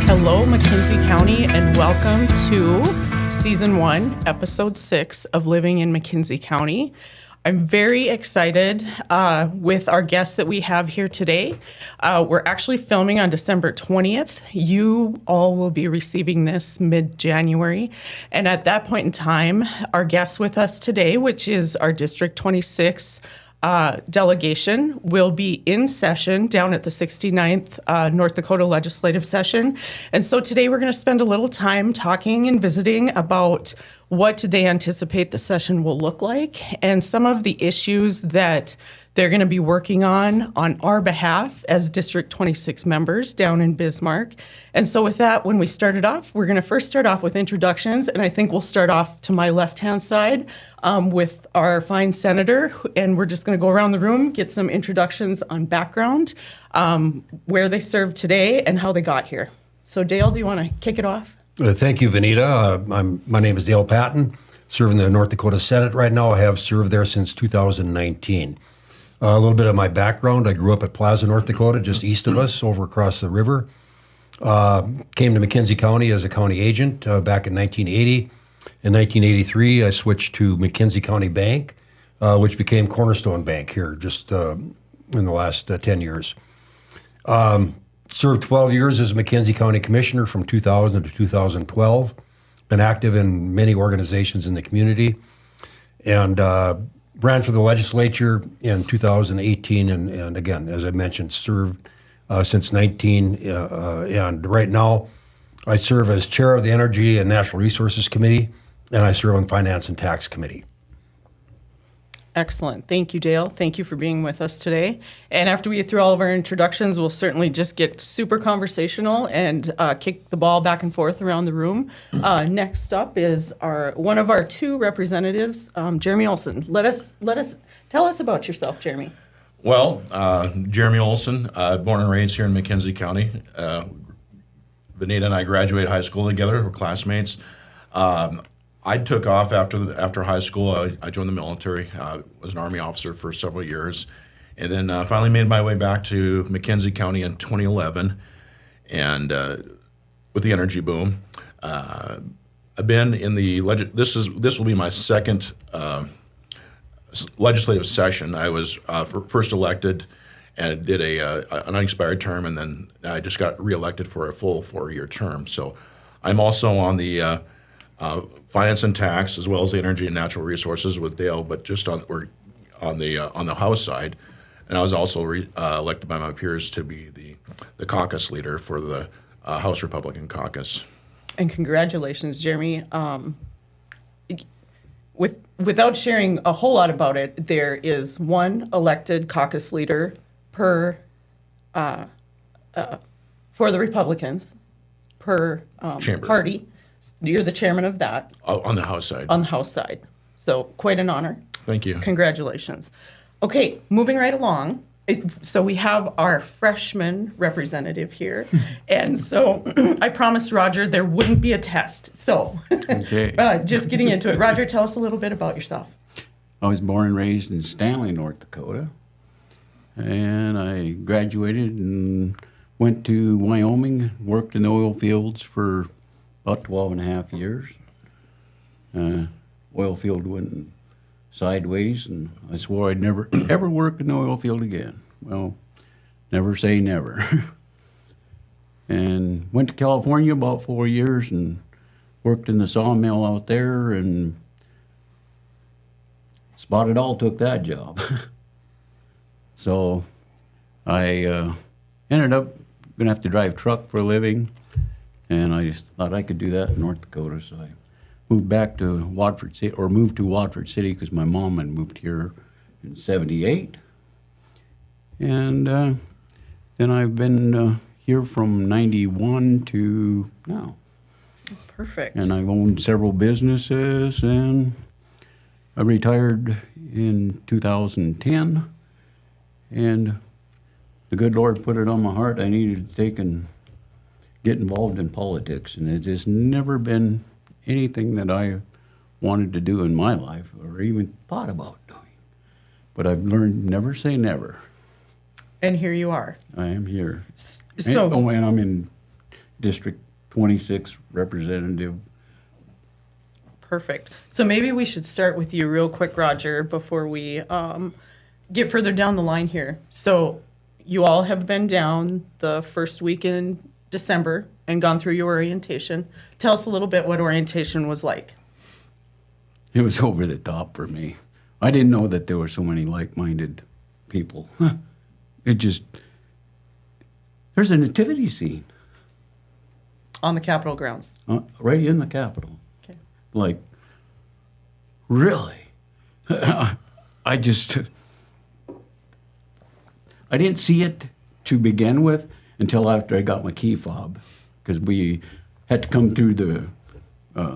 Hello, McKenzie County, and welcome to Season 1, Episode 6 of Living in McKenzie County. I'm very excited with our guests that we have here today. We're actually filming on December 20th. You all will be receiving this mid-January. And at that point in time, our guest with us today, which is our District 26 delegation, will be in session down at the 69th North Dakota Legislative Session. And so today we're going to spend a little time talking and visiting about what they anticipate the session will look like and some of the issues that they're going to be working on our behalf as District 26 members down in Bismarck. And so with that, when we started off, we're going to first start off with introductions, and I think we'll start off to my left-hand side with our fine senator, and we're just going to go around the room, get some introductions on background, where they serve today, and how they got here. So Dale, do you want to kick it off? Thank you, Vawnita. My name is Dale Patten, serving the North Dakota Senate right now. I have served there since 2019. A little bit of my background: I grew up at Plaza, North Dakota, just east of us, over across the river. Came to McKenzie County as a county agent back in 1980. In 1983, I switched to McKenzie County Bank, which became Cornerstone Bank here just in the last 10 years. Served 12 years as a McKenzie County Commissioner from 2000 to 2012. Been active in many organizations in the community, and ran for the legislature in 2018, and again, as I mentioned, served since 19, and right now I serve as chair of the Energy and Natural Resources Committee, and I serve on the Finance and Tax Committee. Excellent. Thank you, Dale. Thank you for being with us today. And after we get through all of our introductions, we'll certainly just get super conversational and kick the ball back and forth around the room. Next up is one of our two representatives, Jeremy Olson. Tell us about yourself, Jeremy. Well, Jeremy Olson, born and raised here in McKenzie County. Vawnita and I graduated high school together. We're classmates. I took off after high school. I joined the military. Was an Army officer for several years, and then finally made my way back to McKenzie County in 2011, and with the energy boom. I've been in the this will be my second legislative session. I was first elected and did an unexpired term, and then I just got reelected for a full 4-year term. So I'm also on the Finance and Tax, as well as the Energy and Natural Resources with Dale, but just on the House side. And I was also elected by my peers to be the caucus leader for the House Republican Caucus. And congratulations, Jeremy. Without sharing a whole lot about it, there is one elected caucus leader per for the Republicans per party. You're the chairman of that. On the House side. On the House side. So quite an honor. Thank you. Congratulations. Okay, moving right along. So we have our freshman representative here. And so I promised Roger there wouldn't be a test. So okay. Just getting into it. Roger, tell us a little bit about yourself. I was born and raised in Stanley, North Dakota. And I graduated and went to Wyoming, worked in the oil fields for about 12 and a half years. Oil field went sideways, and I swore I'd never, ever work in the oil field again. Well, never say never. And went to California about 4 years and worked in the sawmill out there, and Spotted All took that job. So I ended up going to have to drive truck for a living. And I just thought I could do that in North Dakota, so I moved back to Watford City, or moved to Watford City because my mom had moved here in '78. And then I've been here from '91 to now. Perfect. And I've owned several businesses, and I retired in 2010. And the good Lord put it on my heart I needed to take and get involved in politics, and it's just never been anything that I wanted to do in my life or even thought about doing. But I've learned never say never. And here you are. I am here. So, And I'm in District 26 representative. perfect. So maybe we should start with you real quick, Roger, before we get further down the line here. So you all have been down the first week in December and gone through your orientation. Tell us a little bit what orientation was like. It was over the top for me. I didn't know that there were so many like-minded people. It just, there's a nativity scene. On the Capitol grounds. Right in the Capitol. Okay. Like, really? I didn't see it to begin with until after I got my key fob, because we had to come through the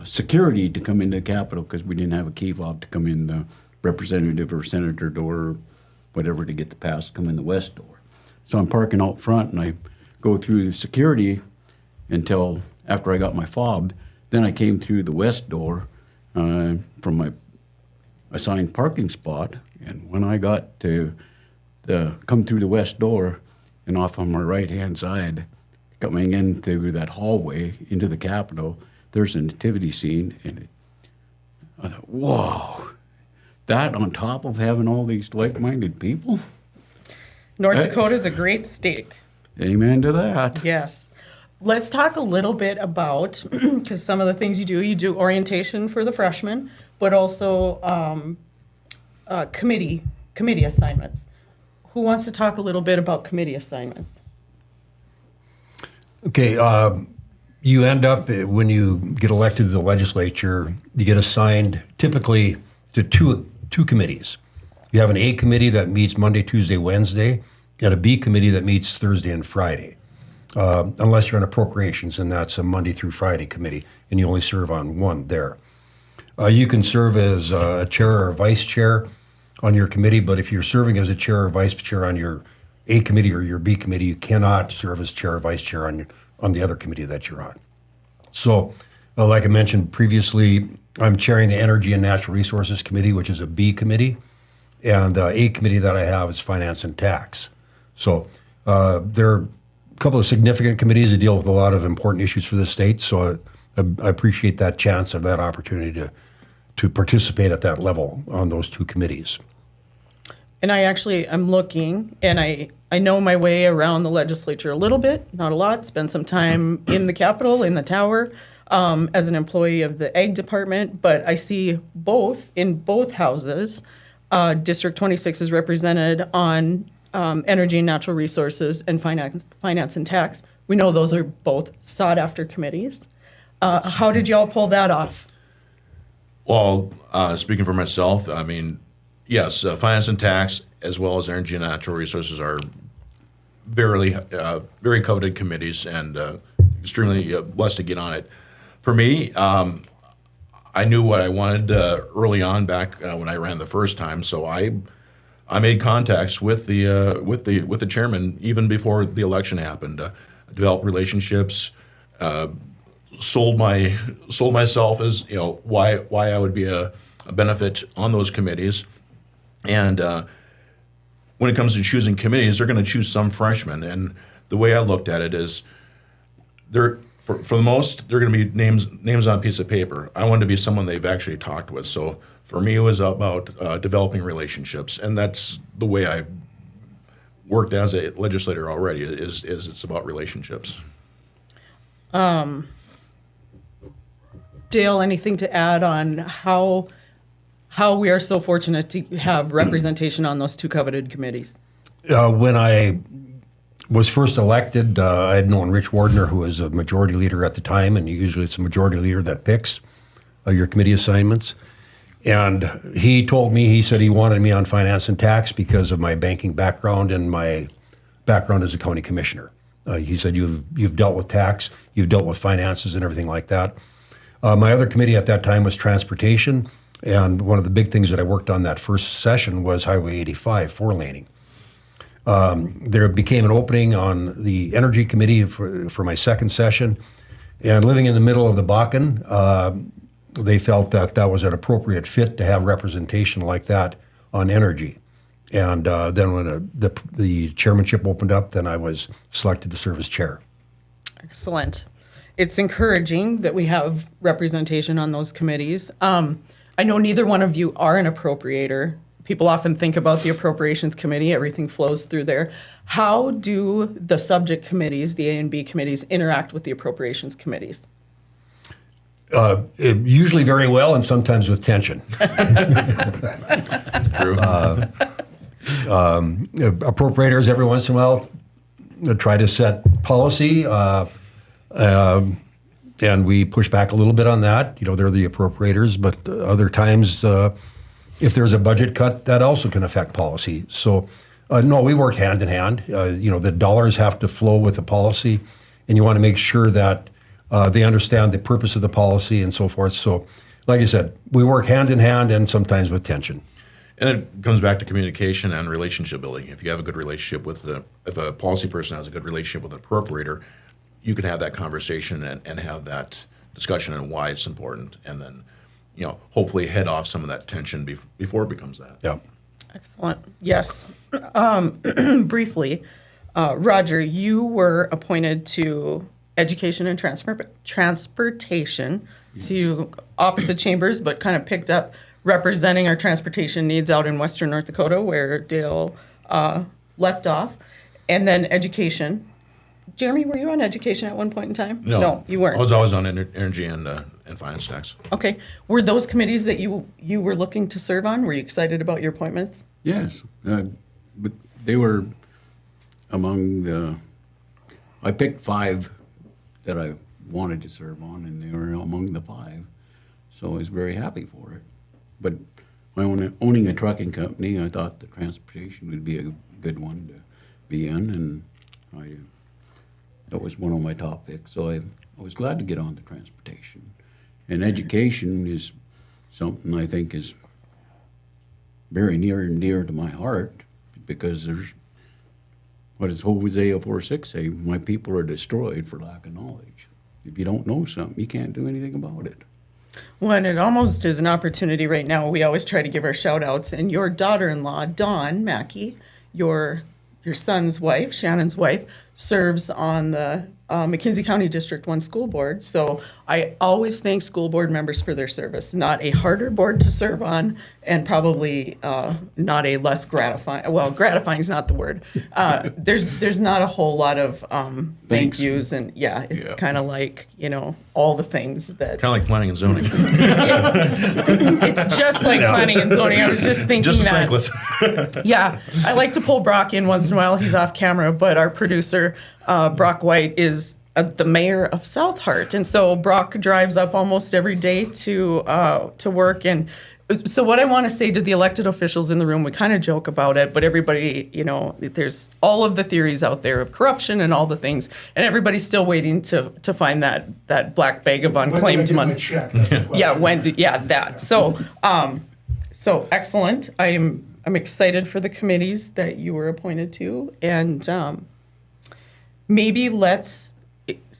security to come into the Capitol because we didn't have a key fob to come in the representative or senator door or whatever to get the pass to come in the west door. So I'm parking out front and I go through security until after I got my fob. Then I came through the west door from my assigned parking spot. And when I got to come through the west door and off on my right-hand side, coming into that hallway into the Capitol, there's a nativity scene. And I thought, whoa, that on top of having all these like-minded people? North Dakota is a great state. Amen to that. Yes. Let's talk a little bit about, because some of the things you do orientation for the freshmen, but also committee assignments. Who wants to talk a little bit about committee assignments? Okay, you end up, when you get elected to the legislature, you get assigned typically to two committees. You have an A committee that meets Monday, Tuesday, Wednesday, and a B committee that meets Thursday and Friday. Unless you're on appropriations, and that's a Monday through Friday committee, and you only serve on one there. You can serve as a chair or vice chair on your committee, but if you're serving as a chair or vice chair on your A committee or your B committee, you cannot serve as chair or vice chair on the other committee that you're on. So, like I mentioned previously, I'm chairing the Energy and Natural Resources Committee, which is a B committee, and the A committee that I have is Finance and Tax. So there are a couple of significant committees that deal with a lot of important issues for the state, so I appreciate that chance and that opportunity to participate at that level on those two committees. And I'm looking, and I know my way around the legislature a little bit, not a lot. Spent some time in the Capitol, in the tower, as an employee of the Ag Department, but I see in both houses. District 26 is represented on Energy and Natural Resources and Finance and Tax. We know those are both sought-after committees. How did y'all pull that off? Well, speaking for myself, I mean, yes, Finance and Tax as well as Energy and Natural Resources are very coveted committees and extremely blessed to get on it. For me, I knew what I wanted early on back when I ran the first time, so I made contacts with the chairman even before the election happened. Developed relationships, sold myself as why I would be a benefit on those committees, and when it comes to choosing committees, they're going to choose some freshmen, and the way I looked at it is for the most, they're going to be names on a piece of paper. I wanted to be someone they've actually talked with. So for me, it was about developing relationships, and that's the way I worked as a legislator already. Is it's about relationships. Dale, anything to add on how we are so fortunate to have representation on those two coveted committees? When I was first elected, I had known Rich Wardner, who was a majority leader at the time, and usually it's a majority leader that picks your committee assignments. And he told me, he said he wanted me on Finance and Tax because of my banking background and my background as a county commissioner. He said, you've dealt with tax, you've dealt with finances and everything like that. My other committee at that time was transportation, and one of the big things that I worked on that first session was Highway 85, four-laning. There became an opening on the Energy Committee for my second session, and living in the middle of the Bakken, they felt that that was an appropriate fit to have representation like that on energy. And then when the chairmanship opened up, then I was selected to serve as chair. Excellent. It's encouraging that we have representation on those committees. I know neither one of you are an appropriator. People often think about the appropriations committee, everything flows through there. How do the subject committees, the A and B committees, interact with the appropriations committees? Usually very well, and sometimes with tension. True. Appropriators every once in a while try to set policy, and we push back a little bit on that. They're the appropriators, but other times, if there's a budget cut, that also can affect policy. So, no, we work hand in hand. The dollars have to flow with the policy, and you want to make sure that they understand the purpose of the policy and so forth. So, like I said, we work hand in hand and sometimes with tension. And it comes back to communication and relationship building. If you have a good relationship if a policy person has a good relationship with an appropriator, you can have that conversation and have that discussion on why it's important, and then, hopefully head off some of that tension before it becomes that. Yeah. Excellent. Yes. Briefly, Roger, you were appointed to Education and Transportation, to opposite chambers, but kind of picked up representing our transportation needs out in Western North Dakota, where Dale left off, and then Education. Jeremy, were you on Education at one point in time? No, you weren't. I was always on energy and finance tax. Okay. Were those committees that you were looking to serve on? Were you excited about your appointments? Yes, but they were among the. I picked 5 that I wanted to serve on, and they were among the 5, so I was very happy for it. But owning a trucking company, I thought the transportation would be a good one to be in, and that was one of my top picks. So I was glad to get on the transportation. And education is something I think is very near and dear to my heart, because there's, what does Hosea 4:6 say? My people are destroyed for lack of knowledge. If you don't know something, you can't do anything about it. Well, and it almost is an opportunity right now. We always try to give our shout outs. And your daughter-in-law, Dawn Maki, your son's wife, Shannon's wife, serves on the McKenzie County District 1 school board. So I always thank school board members for their service. Not a harder board to serve on, and probably not a less gratifying. Well, gratifying is not the word. There's not a whole lot of thank yous, and it's kind of like, all the things that. Kind of like planning and zoning. It's just like planning and zoning. I was just thinking Just as that. thankless. I like to pull Brock in once in a while. He's off camera, but our producer, Brock White, is the mayor of South Hart, and so Brock drives up almost every day to work. And so what I want to say to the elected officials in the room, we kind of joke about it, but everybody, there's all of the theories out there of corruption and all the things, and everybody's still waiting to find that black bag of unclaimed money. That. So excellent. I'm excited for the committees that you were appointed to, and maybe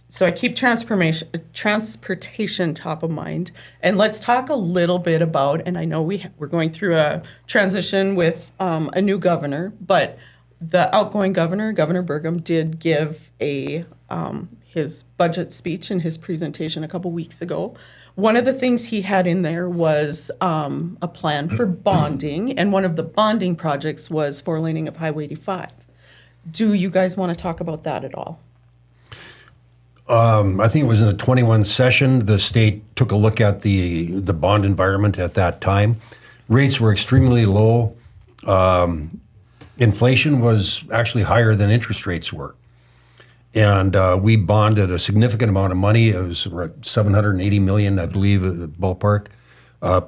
so I keep transportation top of mind, and let's talk a little bit about, and I know we're going through a transition with a new governor, but the outgoing governor, Governor Burgum, did give his budget speech and his presentation a couple weeks ago. One of the things he had in there was a plan for bonding, and one of the bonding projects was 4-laning of Highway 85. Do you guys want to talk about that at all? I think it was in the 21 session, the state took a look at the bond environment at that time. Rates were extremely low. Inflation was actually higher than interest rates were. And we bonded a significant amount of money. It was $780 million, I believe, the ballpark.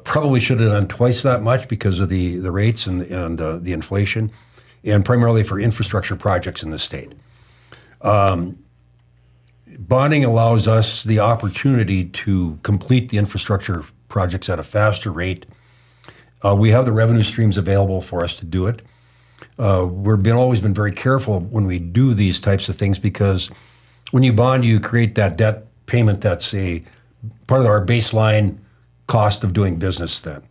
Probably should have done twice that much because of the rates and the inflation, and primarily for infrastructure projects in the state. Bonding allows us the opportunity to complete the infrastructure projects at a faster rate. We have the revenue streams available for us to do it. We've always been very careful when we do these types of things, because when you bond, you create that debt payment that's a part of our baseline cost of doing business then.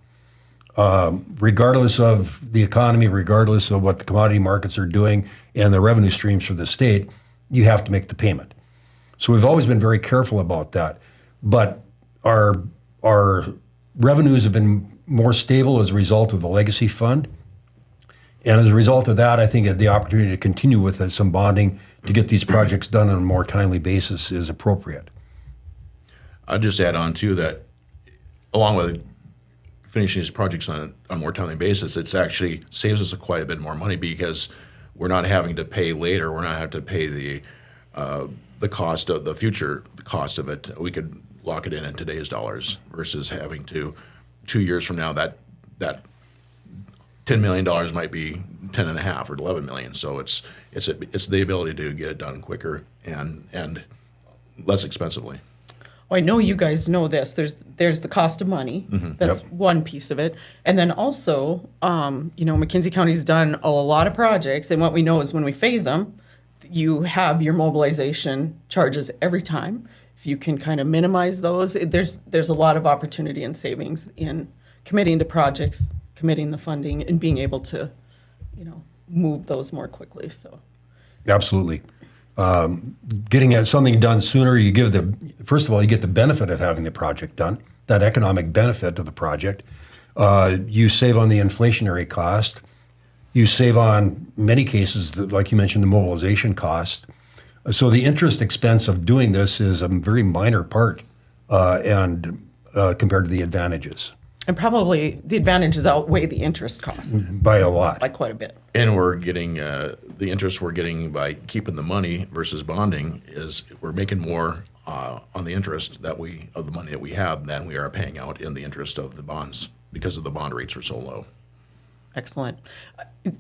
regardless of the economy, regardless of what the commodity markets are doing and the revenue streams for the state, you have to make the payment. So we've always been very careful about that. But our revenues have been more stable as a result of the legacy fund. And as a result of that, I think the opportunity to continue with some bonding to get these projects done on a more timely basis is appropriate. I'll just add on too that along with finishing these projects on a more timely basis, it's actually saves us quite a bit more money because we're not having to pay later. We're not having to pay the cost of the future cost of it. We could lock it in today's dollars versus having to 2 years from now that $10 million might be 10 and a half or 11 million. So it's the ability to get it done quicker and less expensively. Well, I know you guys know this. There's the cost of money. That's one piece of it. And then also, McKenzie County's done a lot of projects. And what we know is when we phase them, you have your mobilization charges every time. If you can kind of minimize those, there's a lot of opportunity and savings in committing to projects, committing the funding, and being able to, move those more quickly. So, absolutely. Getting something done sooner, first of all, you get the benefit of having the project done, that economic benefit of the project. You save on the inflationary cost. You save on, many cases, like you mentioned, the mobilization cost. So the interest expense of doing this is a very minor part and compared to the advantages. and probably the advantages outweigh the interest cost By a lot. by quite a bit. And we're getting the interest we're getting by keeping the money versus bonding is we're making more on the interest of the money that we have than we are paying out in the interest of the bonds because of the bond rates are so low. Excellent.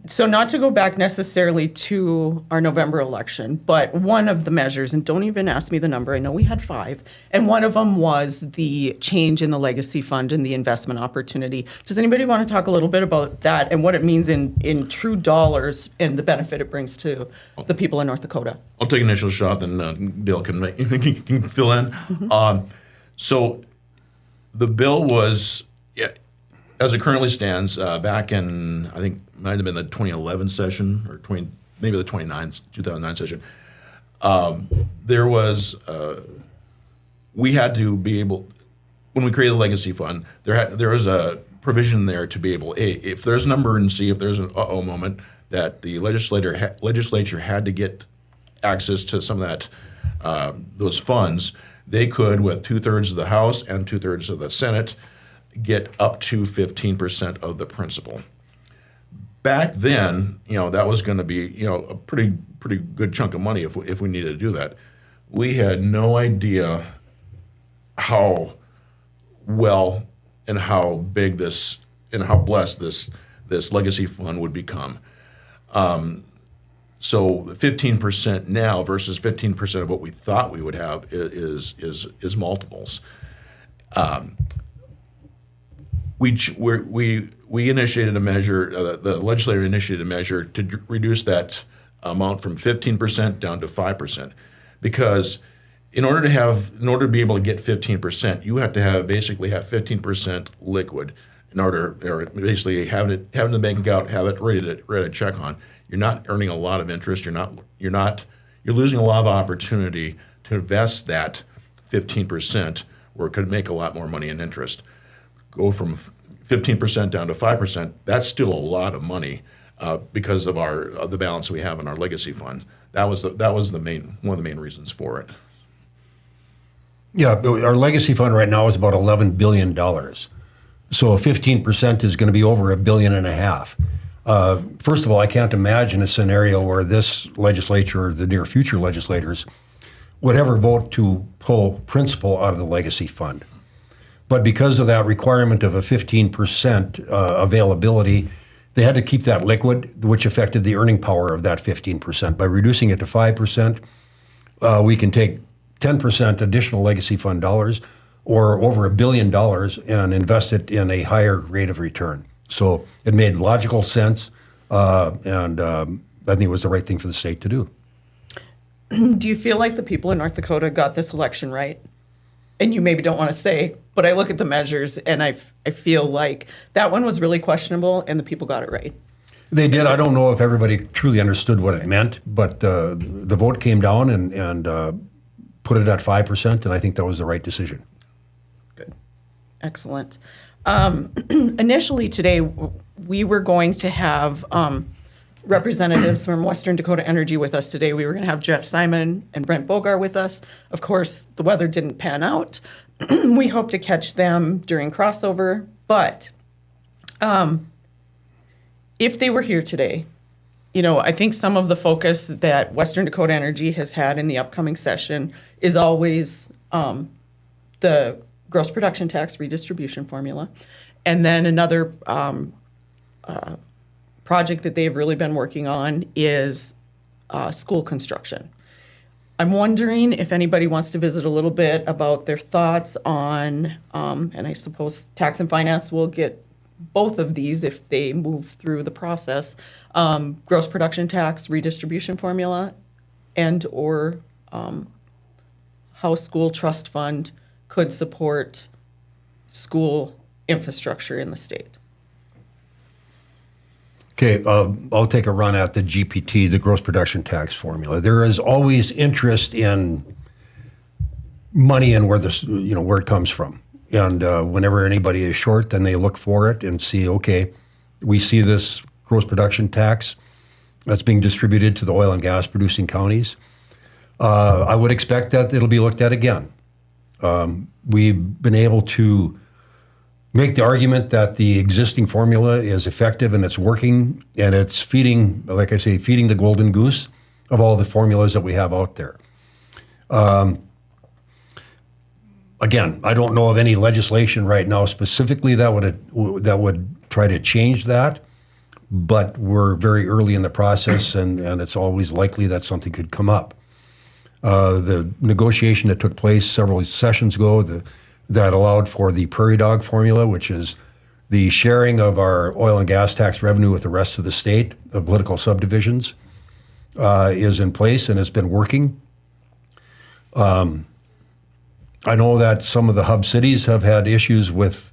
So not to go back necessarily to our November election, but one of the measures, and don't even ask me the number, I know we had 5, and one of them was the change in the legacy fund and the investment opportunity. Does anybody want to talk a little bit about that and what it means in true dollars and the benefit it brings to the people in North Dakota? I'll take an initial shot, then Dale can can fill in. Mm-hmm. So the bill was, as it currently stands, back in, I think, might have been the 2011 session, or maybe the 2009 session, there was, we had to be able, when we created the legacy fund, there was a provision there to be able, if there's an emergency, if there's an uh-oh moment, that the legislature had to get access to some of that, those funds, they could, with 2/3 of the House and 2/3 of the Senate, get up to 15% of the principal. Back then, that was going to be, a pretty good chunk of money if we needed to do that. We had no idea how well and how big this and how blessed this legacy fund would become. So 15% now versus 15% of what we thought we would have is multiples. We initiated a measure, the legislature initiated a measure to reduce that amount from 15% down to 5%, because in order to be able to get 15%, you have to basically have 15% liquid or basically having it in the bank account, have it ready to check on. You're not earning a lot of interest. You're losing a lot of opportunity to invest that 15% where it could make a lot more money in interest. Go from 15% down to 5%, that's still a lot of money because of the balance we have in our legacy fund. That was one of the main reasons for it. Yeah, our legacy fund right now is about $11 billion. So 15% is going to be over $1.5 billion. First of all, I can't imagine a scenario where this legislature or the near future legislators would ever vote to pull principal out of the legacy fund. But because of that requirement of a 15% availability, they had to keep that liquid, which affected the earning power of that 15%. By reducing it to 5%, we can take 10% additional legacy fund dollars or over $1 billion and invest it in a higher rate of return. So it made logical sense, and I think it was the right thing for the state to do. Do you feel like the people in North Dakota got this election right? and you maybe don't want to say, but I look at the measures and I feel like that one was really questionable and the people got it right. They did. I don't know if everybody truly understood what it meant, but the vote came down and put it at 5%, and I think that was the right decision. Good. Excellent. Initially today, we were going to have representatives from Western Dakota Energy with us today. We were going to have Jeff Simon and Brent Bogar with us. Of course, the weather didn't pan out. We hope to catch them during crossover, but if they were here today, I think some of the focus that Western Dakota Energy has had in the upcoming session is always the gross production tax redistribution formula. And then another project that they've really been working on is school construction. I'm wondering if anybody wants to visit a little bit about their thoughts on, and I suppose Tax and Finance will get both of these if they move through the process, gross production tax redistribution formula and or how school trust fund could support school infrastructure in the state. Okay, I'll take a run at the GPT, the gross production tax formula. There is always interest in money and where where it comes from. And whenever anybody is short, then they look for it and see, okay, we see this gross production tax that's being distributed to the oil and gas producing counties. I would expect that it'll be looked at again. We've been able to make the argument that the existing formula is effective and it's working and it's feeding, like I say, feeding the golden goose of all the formulas that we have out there. Again, I don't know of any legislation right now specifically that would try to change that, but we're very early in the process and it's always likely that something could come up. The negotiation that took place several sessions ago that allowed for the prairie dog formula, which is the sharing of our oil and gas tax revenue with the rest of the state, of political subdivisions, is in place and has been working. I know that some of the hub cities have had issues with,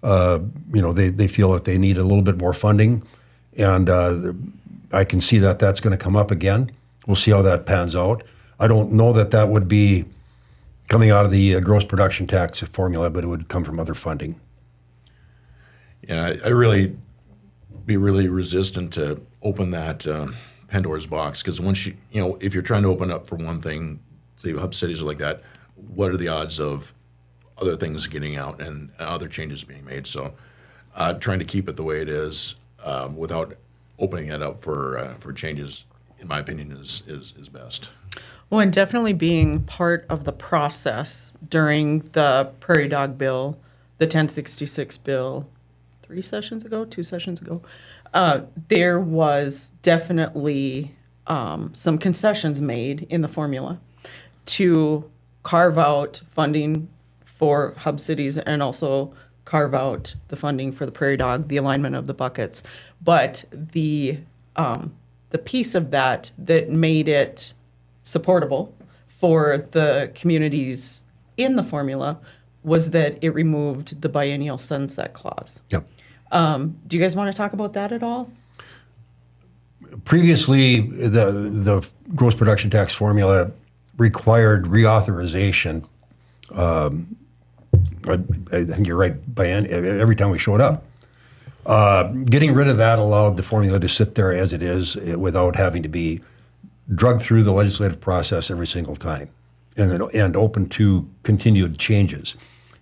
they feel that they need a little bit more funding, and I can see that that's going to come up again. We'll see how that pans out. I don't know that would be coming out of the gross production tax formula, but it would come from other funding. Yeah, I really be really resistant to open that Pandora's box, because once if you're trying to open up for one thing, say hub cities are like that, what are the odds of other things getting out and other changes being made? So trying to keep it the way it is without opening it up for changes, in my opinion, is best. Well, and definitely being part of the process during the Prairie Dog Bill, the 1066 Bill, 2 sessions ago, there was definitely some concessions made in the formula to carve out funding for hub cities and also carve out the funding for the Prairie Dog, the alignment of the buckets. But the piece of that made it supportable for the communities in the formula was that it removed the biennial sunset clause. Yep. Do you guys want to talk about that at all? Previously, the gross production tax formula required reauthorization. I think you're right, every time we showed up. Getting rid of that allowed the formula to sit there as it is without having to be drugged through the legislative process every single time and open to continued changes.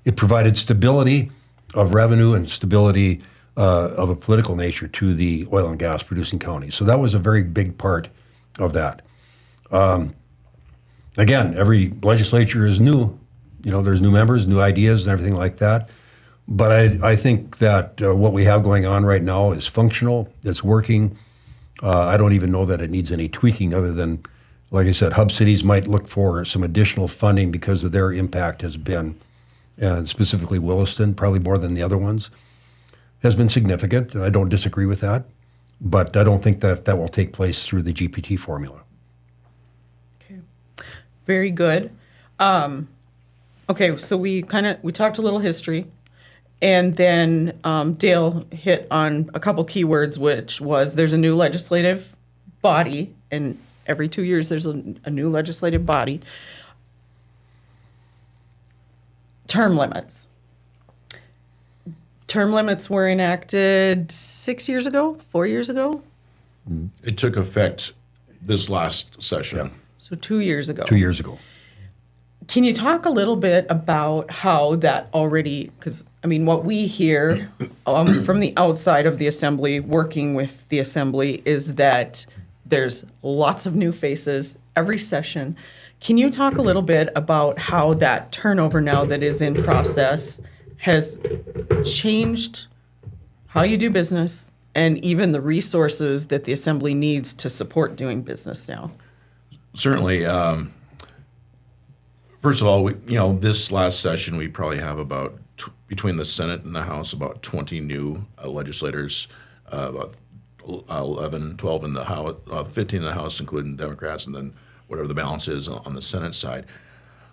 It provided stability of revenue and stability of a political nature to the oil and gas producing counties. So that was a very big part of that. Again, every legislature is new. There's new members, new ideas, and everything like that. But I think that what we have going on right now is functional. It's working. I don't even know that it needs any tweaking other than, like I said, hub cities might look for some additional funding because of their impact has been, and specifically Williston, probably more than the other ones, has been significant, and I don't disagree with that. But I don't think that will take place through the GPT formula. Okay, very good. Okay, so we talked a little history, and then Dale hit on a couple keywords, which was there's a new legislative body, and every 2 years there's a new legislative body. Term limits. Term limits were enacted 6 years ago, 4 years ago, It took effect this last session. Yeah. so 2 years ago. 2 years ago. Can you talk a little bit about how that already, because I mean, what we hear from the outside of the assembly, working with the assembly, is that there's lots of new faces every session. Can you talk a little bit about how that turnover now that is in process has changed how you do business and even the resources that the assembly needs to support doing business now? Certainly. First of all, this last session, we probably have about, between the Senate and the House, about 20 new legislators, about 11, 12 in the House, 15 in the House, including Democrats, and then whatever the balance is on the Senate side.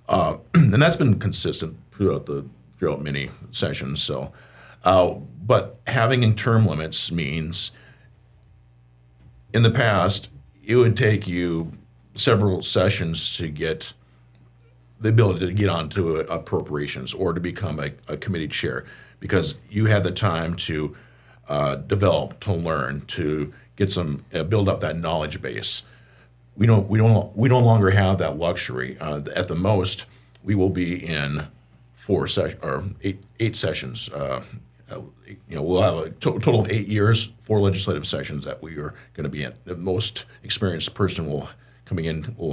And that's been consistent throughout many sessions. So, but having term limits means, in the past, it would take you several sessions to get the ability to get onto appropriations or to become a committee chair, because you had the time to develop, to learn, to get some build up that knowledge base. We no longer have that luxury. At the most, we will be in eight sessions. We'll have a total of 8 years, 4 legislative sessions that we are going to be in. The most experienced person will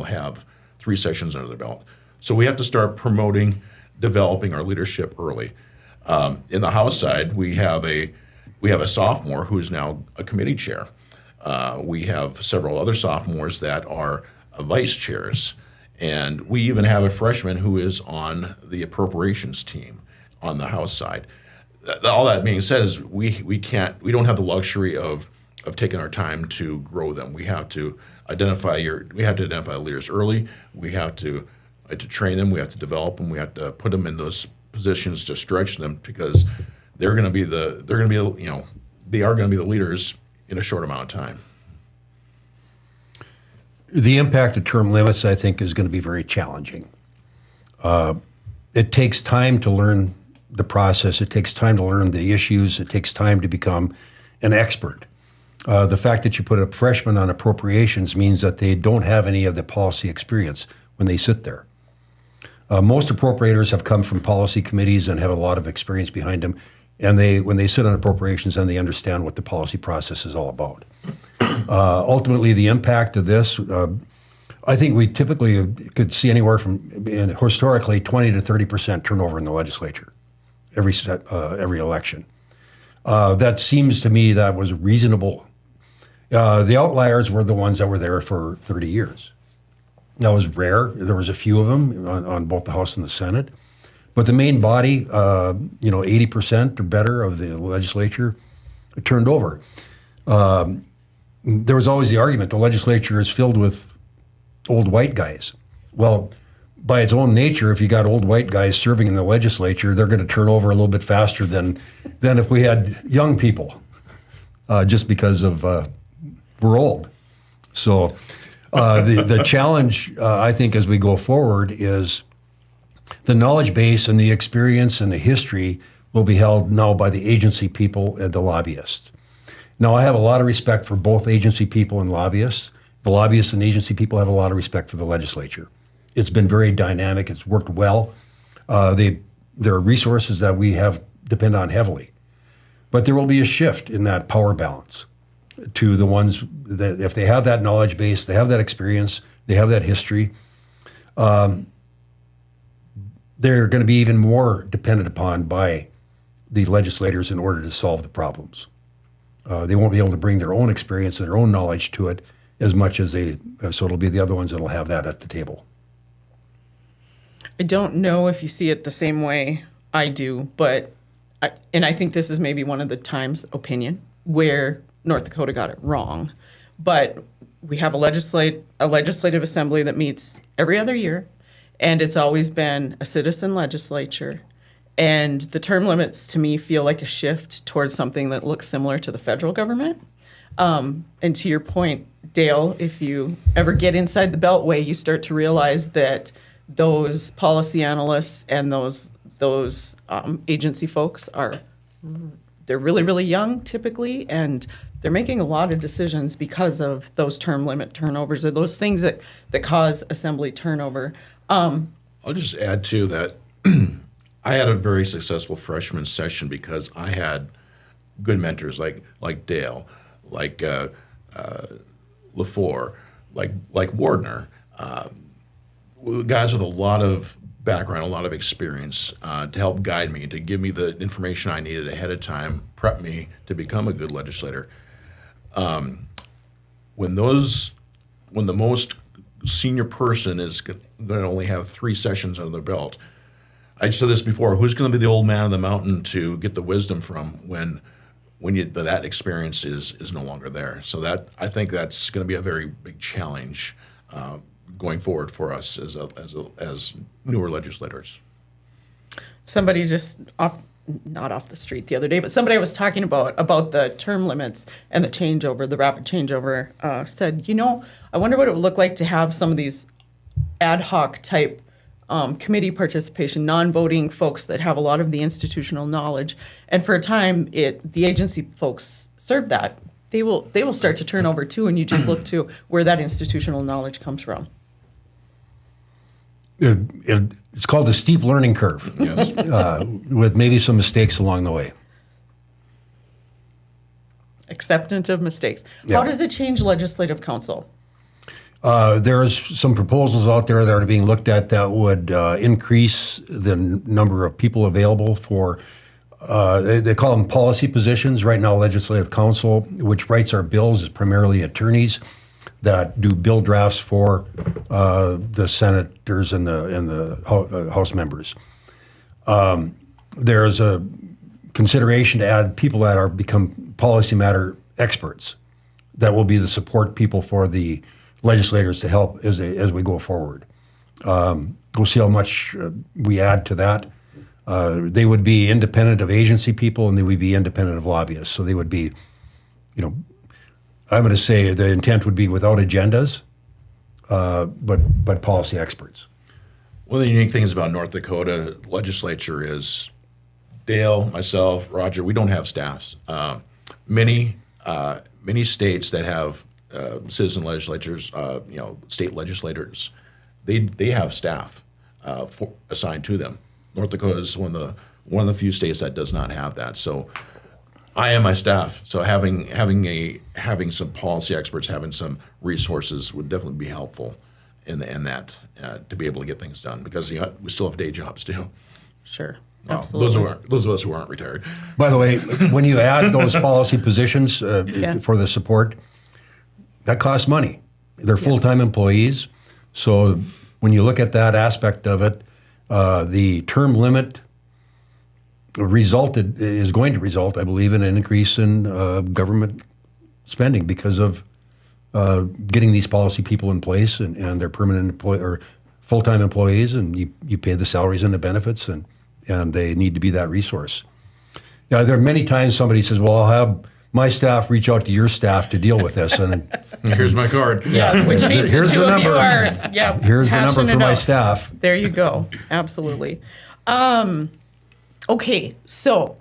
have 3 sessions under their belt. So we have to start promoting, developing our leadership early. In the House side, we have a sophomore who is now a committee chair. We have several other sophomores that are vice chairs, and we even have a freshman who is on the appropriations team on the House side. All that being said, is we don't have the luxury of taking our time to grow them. We have to identify leaders early. We have to train them. We have to develop them. We have to put them in those positions to stretch them, because they are going to be the leaders in a short amount of time. The impact of term limits, I think, is going to be very challenging. It takes time to learn the process. It takes time to learn the issues. It takes time to become an expert. The fact that you put a freshman on appropriations means that they don't have any of the policy experience when they sit there. Most appropriators have come from policy committees and have a lot of experience behind them. And when they sit on appropriations, then they understand what the policy process is all about. Ultimately, the impact of this, I think we typically could see anywhere from, historically, 20 to 30% turnover in the legislature every election. That seems to me that was reasonable. The outliers were the ones that were there for 30 years. That was rare. There was a few of them on both the House and the Senate. But the main body, 80% or better of the legislature turned over. There was always the argument the legislature is filled with old white guys. Well, by its own nature, if you got old white guys serving in the legislature, they're going to turn over a little bit faster than if we had young people, just because of we're old. So the challenge, I think, as we go forward is the knowledge base and the experience and the history will be held now by the agency people and the lobbyists. Now, I have a lot of respect for both agency people and lobbyists. The lobbyists and agency people have a lot of respect for the legislature. It's been very dynamic. It's worked well. There are resources that we depend on heavily. But there will be a shift in that power balance to the ones that, if they have that knowledge base, they have that experience, they have that history, they're going to be even more dependent upon by the legislators in order to solve the problems. They won't be able to bring their own experience and their own knowledge to it as much as so it'll be the other ones that'll have that at the table. I don't know if you see it the same way I do, but I think this is maybe one of the Times opinion where North Dakota got it wrong. But we have a legislative assembly that meets every other year, and it's always been a citizen legislature. And the term limits to me feel like a shift towards something that looks similar to the federal government. And to your point, Dale, if you ever get inside the Beltway, you start to realize that those policy analysts and those agency folks they're really, really young typically, and they're making a lot of decisions because of those term limit turnovers or those things that cause assembly turnover. I'll just add to that. I had a very successful freshman session because I had good mentors like Dale, like LaFour, like Wardner, guys with a lot of background, a lot of experience to help guide me, to give me the information I needed ahead of time, prep me to become a good legislator. When the most senior person is going to only have 3 sessions under their belt, I said this before, who's going to be the old man on the mountain to get the wisdom from when that experience is no longer there? So that, I think that's going to be a very big challenge going forward for us as newer legislators. Somebody just not off the street the other day, but somebody I was talking about the term limits and the rapid changeover, said, I wonder what it would look like to have some of these ad hoc type committee participation, non-voting folks that have a lot of the institutional knowledge. And for a time, the agency folks serve that. They will start to turn over too, and you just look to where that institutional knowledge comes from. It's called the steep learning curve, yes. With maybe some mistakes along the way. Acceptance of mistakes. Yeah. How does it change legislative council? There's some proposals out there that are being looked at that would increase the number of people available for, they call them policy positions. Right now, Legislative Council, which writes our bills, is primarily attorneys that do bill drafts for the senators and the House members. There's a consideration to add people that become policy matter experts that will be the support people for the legislators to help as we go forward. We'll see how much we add to that. They would be independent of agency people, and they would be independent of lobbyists. So they would be, I'm going to say the intent would be without agendas, but policy experts. One of the unique things about North Dakota legislature is Dale, myself, Roger, we don't have staffs. Many states that have citizen legislatures, state legislators, they have staff assigned to them. North Dakota is one of the few states that does not have that. So I am my staff. So having some policy experts, having some resources would definitely be helpful in that to be able to get things done, because we still have day jobs too. Sure. Well, Absolutely. those of us who aren't retired. By the way, when you add those policy positions for the support, that costs money. They're full-time employees. So when you look at that aspect of it, the term limit is going to result, I believe, in an increase in government spending because of getting these policy people in place and they're permanent or full-time employees, and you pay the salaries and the benefits, and they need to be that resource. Yeah, there are many times somebody says, well, I'll have my staff reach out to your staff to deal with this. And here's my card. Yeah, which means here's the the two of you number. are Here's the number for passionate my about- staff. There you go. Absolutely. Okay, so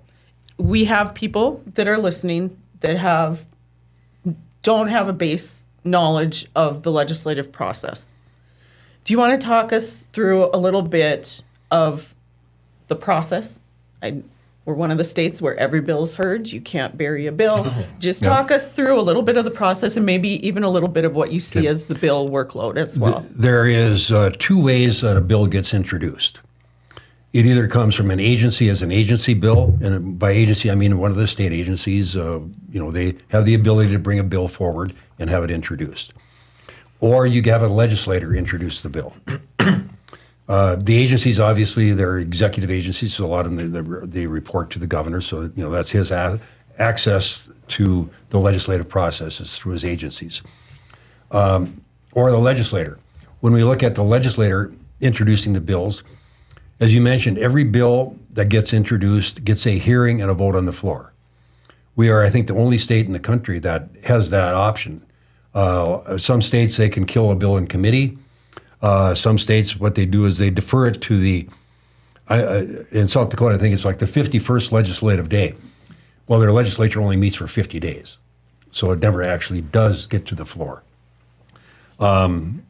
we have people that are listening that don't have a base knowledge of the legislative process. Do you want to talk us through a little bit of the process? We're one of the states where every bill is heard. You can't bury a bill. Just talk us through a little bit of the process and maybe even a little bit of what you see as the bill workload as well. There is 2 ways that a bill gets introduced. It either comes from an agency as an agency bill, and by agency I mean one of the state agencies. They have the ability to bring a bill forward and have it introduced. Or you have a legislator introduce the bill. The agencies, obviously, they're executive agencies, so a lot of them, they report to the governor, so that's his access to the legislative process is through his agencies. Or the legislator. When we look at the legislator, introducing the bills. As you mentioned, every bill that gets introduced gets a hearing and a vote on the floor. We are, I think, the only state in the country that has that option. Some states, they can kill a bill in committee. Some states, what they do is they defer it to in South Dakota, I think it's like the 51st legislative day. Well, their legislature only meets for 50 days. So it never actually does get to the floor. The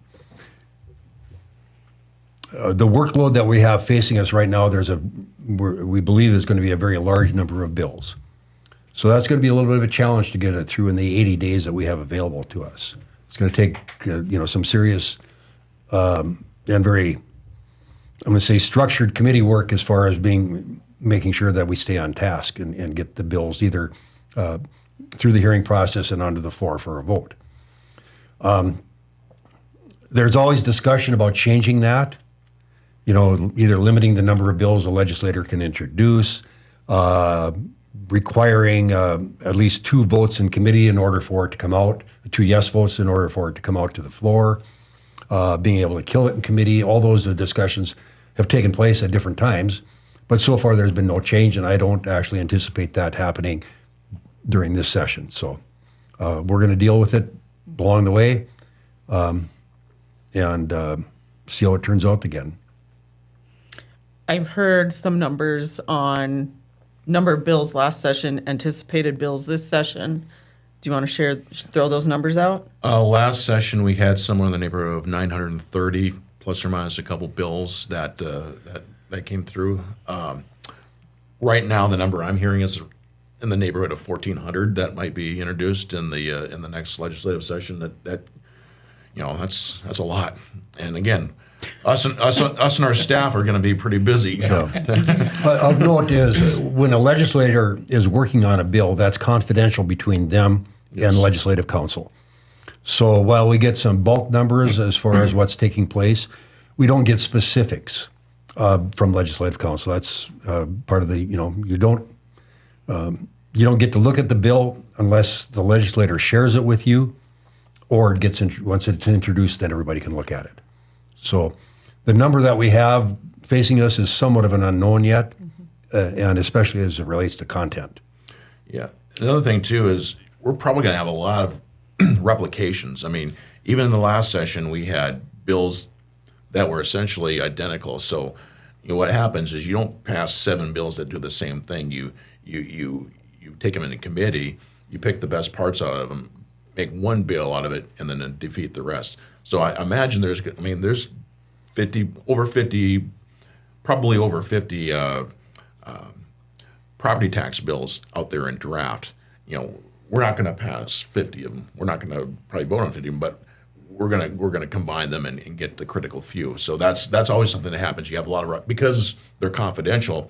workload that we have facing us right now, we believe there's going to be a very large number of bills. So that's going to be a little bit of a challenge to get it through in the 80 days that we have available to us. It's going to take, some serious and very, I'm going to say, structured committee work as far as making sure that we stay on task and get the bills either through the hearing process and onto the floor for a vote. There's always discussion about changing that, either limiting the number of bills a legislator can introduce, requiring at least 2 votes in committee in order for it to come out, 2 yes votes in order for it to come out to the floor, being able to kill it in committee. All those discussions have taken place at different times, but so far there's been no change, and I don't actually anticipate that happening during this session. So we're going to deal with it along the way and see how it turns out again. I've heard some numbers on number of bills last session, anticipated bills this session. Do you want to throw those numbers out? Last session, we had somewhere in the neighborhood of 930, plus or minus a couple bills that came through. Right now, the number I'm hearing is in the neighborhood of 1,400 that might be introduced in the next legislative session. That's a lot. And again, us and our staff are going to be pretty busy. Of note is when a legislator is working on a bill, that's confidential between them and legislative council. So while we get some bulk numbers as far as what's taking place, we don't get specifics from legislative council. That's part of the, you don't get to look at the bill unless the legislator shares it with you, or once it's introduced, then everybody can look at it. So the number that we have facing us is somewhat of an unknown yet, and especially as it relates to content. Yeah. Another thing, too, is we're probably going to have a lot of replications. I mean, even in the last session, we had bills that were essentially identical. So what happens is you don't pass 7 bills that do the same thing. You take them into committee, you pick the best parts out of them, make one bill out of it, and then defeat the rest. So I imagine there's probably over 50 property tax bills out there in draft. We're not going to pass 50 of them. We're not going to probably vote on 50 of them, but we're going to combine them and get the critical few. So that's always something that happens. You have a lot of because they're confidential.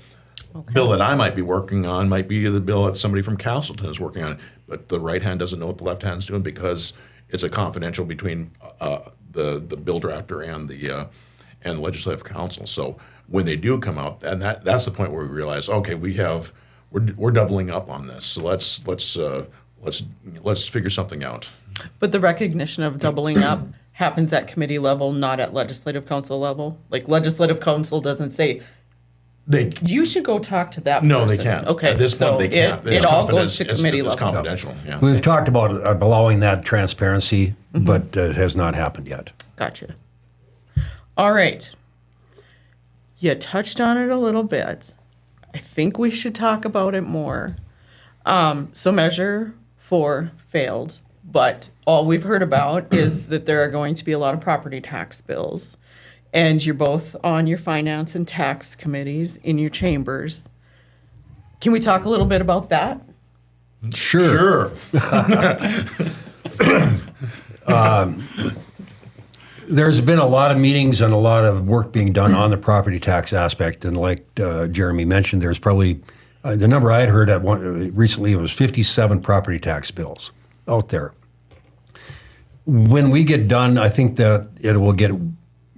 Okay. Bill that I might be working on might be the bill that somebody from Castleton is working on, but the right hand doesn't know what the left hand's doing because it's a confidential between the bill drafter and the legislative council. So when they do come out, and that's the point where we realize, okay, we're doubling up on this. So let's figure something out. But the recognition of doubling up happens at committee level, not at legislative council level. Like legislative council doesn't say, you should go talk to that person. No, they can't. Okay, at this point, they can't. It all goes to committee level. It's confidential. Yeah. We've talked about allowing that transparency, but it has not happened yet. Gotcha. All right. You touched on it a little bit. I think we should talk about it more. So Measure 4 failed, but all we've heard about is that there are going to be a lot of property tax bills. And you're both on your finance and tax committees in your chambers. Can we talk a little bit about that? Sure. There's been a lot of meetings and a lot of work being done on the property tax aspect. And like Jeremy mentioned, there's probably, the number I had heard recently, it was 57 property tax bills out there. When we get done, I think that it will get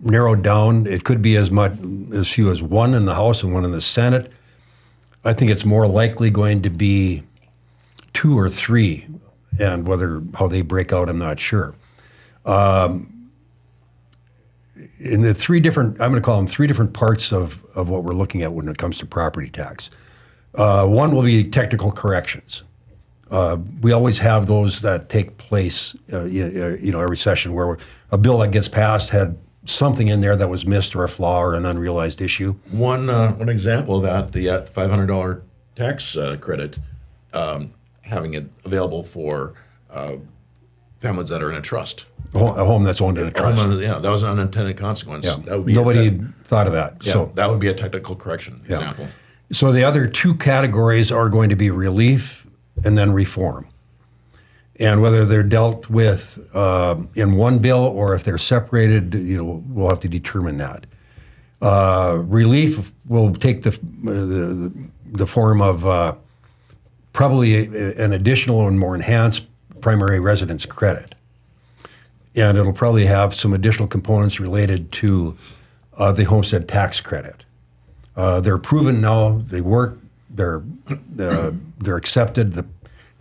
narrowed down. It could be as few as 1 in the House and 1 in the Senate. I think it's more likely going to be 2 or 3, and how they break out, I'm not sure. in the I'm going to call them three different parts of what we're looking at when it comes to property tax. One will be technical corrections. We always have those that take place, every session where a bill that gets passed had something in there that was missed or a flaw or an unrealized issue. One example of that, the $500 tax credit, having it available for families that are in a trust. A home that's owned in a trust. That was an unintended consequence. Yeah. That would be Nobody thought of that. Yeah, So that would be a technical correction example. So the other two categories are going to be relief and then reform. And whether they're dealt with in one bill or if they're separated, we'll have to determine that. Relief will take the form of probably an additional and more enhanced primary residence credit. And it'll probably have some additional components related to the homestead tax credit. They're proven now, they work, they're accepted,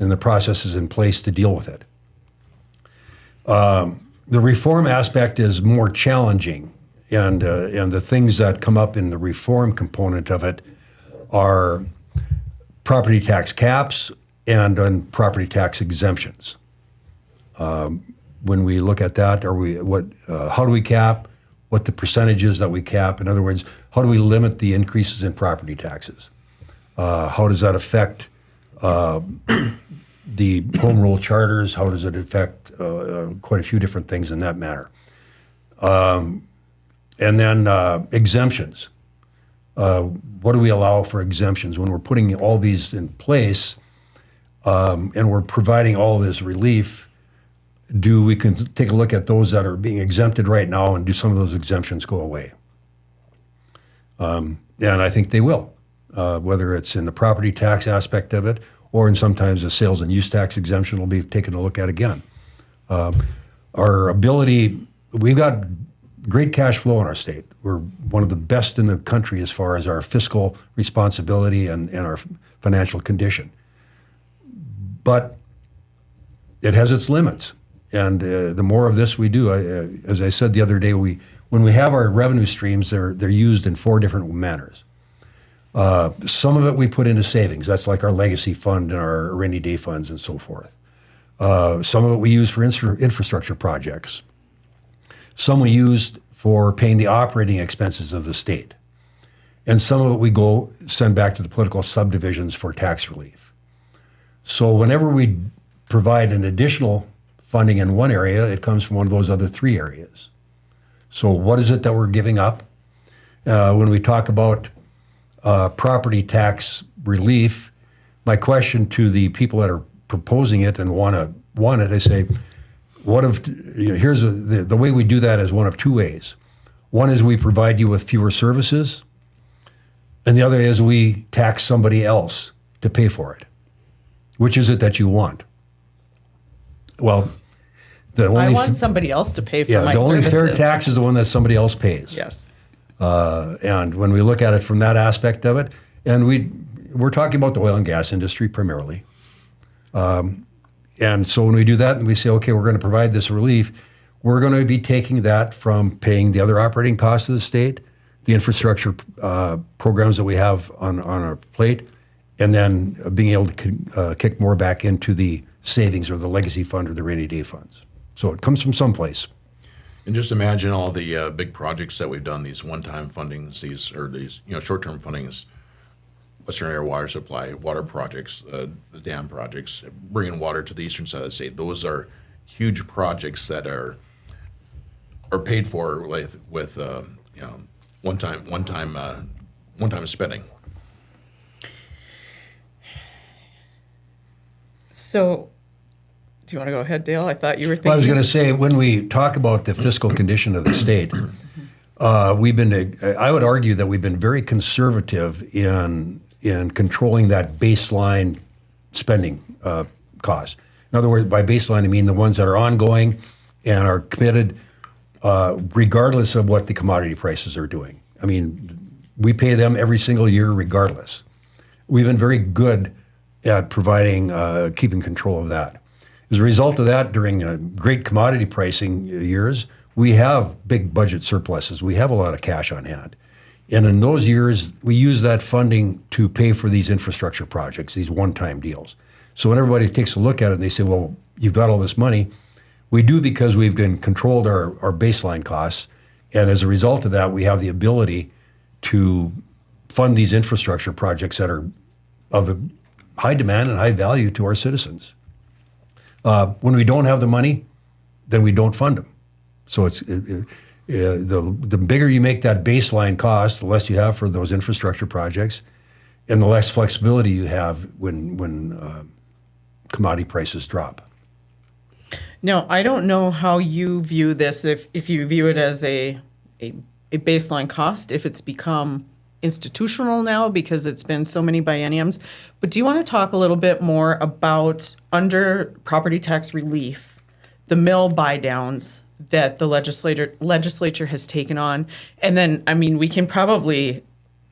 and the process is in place to deal with it. The reform aspect is more challenging, and the things that come up in the reform component of it are property tax caps and property tax exemptions. When we look at that, how do we cap? What the percentages that we cap? In other words, how do we limit the increases in property taxes? How does that affect the home rule charters? How does it affect quite a few different things in that manner? And then exemptions. What do we allow for exemptions when we're putting all these in place and we're providing all this relief? We can take a look at those that are being exempted right now and do some of those exemptions go away? And I think they will, whether it's in the property tax aspect of it or in sometimes the sales and use tax exemption will be taken a look at again. Our ability, we've got great cash flow in our state. We're one of the best in the country as far as our fiscal responsibility and our financial condition. But it has its limits. And the more of this we do, as I said the other day, when we have our revenue streams, they're used in four different manners. Some of it we put into savings. That's like our legacy fund and our rainy day funds and so forth. Some of it we use for infrastructure projects. Some we used for paying the operating expenses of the state. And some of it we send back to the political subdivisions for tax relief. So whenever we provide an additional funding in one area, it comes from one of those other three areas. So what is it that we're giving up? When we talk about property tax relief, my question to the people that are proposing it and want it, I say, here's the way we do that is one of two ways. One is we provide you with fewer services, and the other is we tax somebody else to pay for it. Which is it that you want? Well, I want somebody else to pay for my services. The only fair tax is the one that somebody else pays. Yes. And when we look at it from that aspect of it, and we're talking about the oil and gas industry primarily. And so when we do that and we say, okay, we're going to provide this relief, we're going to be taking that from paying the other operating costs of the state, the infrastructure programs that we have on our plate, and then being able to kick more back into the savings or the legacy fund or the rainy day funds. So it comes from someplace. And just imagine all the big projects that we've done, these one-time fundings, these short-term fundings, Western Area Water Supply, water projects, the dam projects, bringing water to the eastern side of the state. Those are huge projects that are paid for with one-time spending. So, do you want to go ahead, Dale? I thought you were thinking. Well, I was going to say, when we talk about the fiscal condition of the state, I would argue that we've been very conservative in controlling that baseline spending cost. In other words, by baseline, I mean the ones that are ongoing and are committed regardless of what the commodity prices are doing. I mean, we pay them every single year regardless. We've been very good at providing, keeping control of that. As a result of that, during great commodity pricing years, we have big budget surpluses. We have a lot of cash on hand. And in those years, we use that funding to pay for these infrastructure projects, these one-time deals. So when everybody takes a look at it and they say, well, you've got all this money, we do because we've controlled our baseline costs. And as a result of that, we have the ability to fund these infrastructure projects that are of a high demand and high value to our citizens. When we don't have the money, then we don't fund them. So it's the bigger you make that baseline cost, the less you have for those infrastructure projects, and the less flexibility you have when commodity prices drop. Now, I don't know how you view this, if you view it as a baseline cost, if it's become institutional now because it's been so many bienniums. But do you want to talk a little bit more about, under property tax relief, the mill buydowns that the legislature has taken on? And then, I mean, we can probably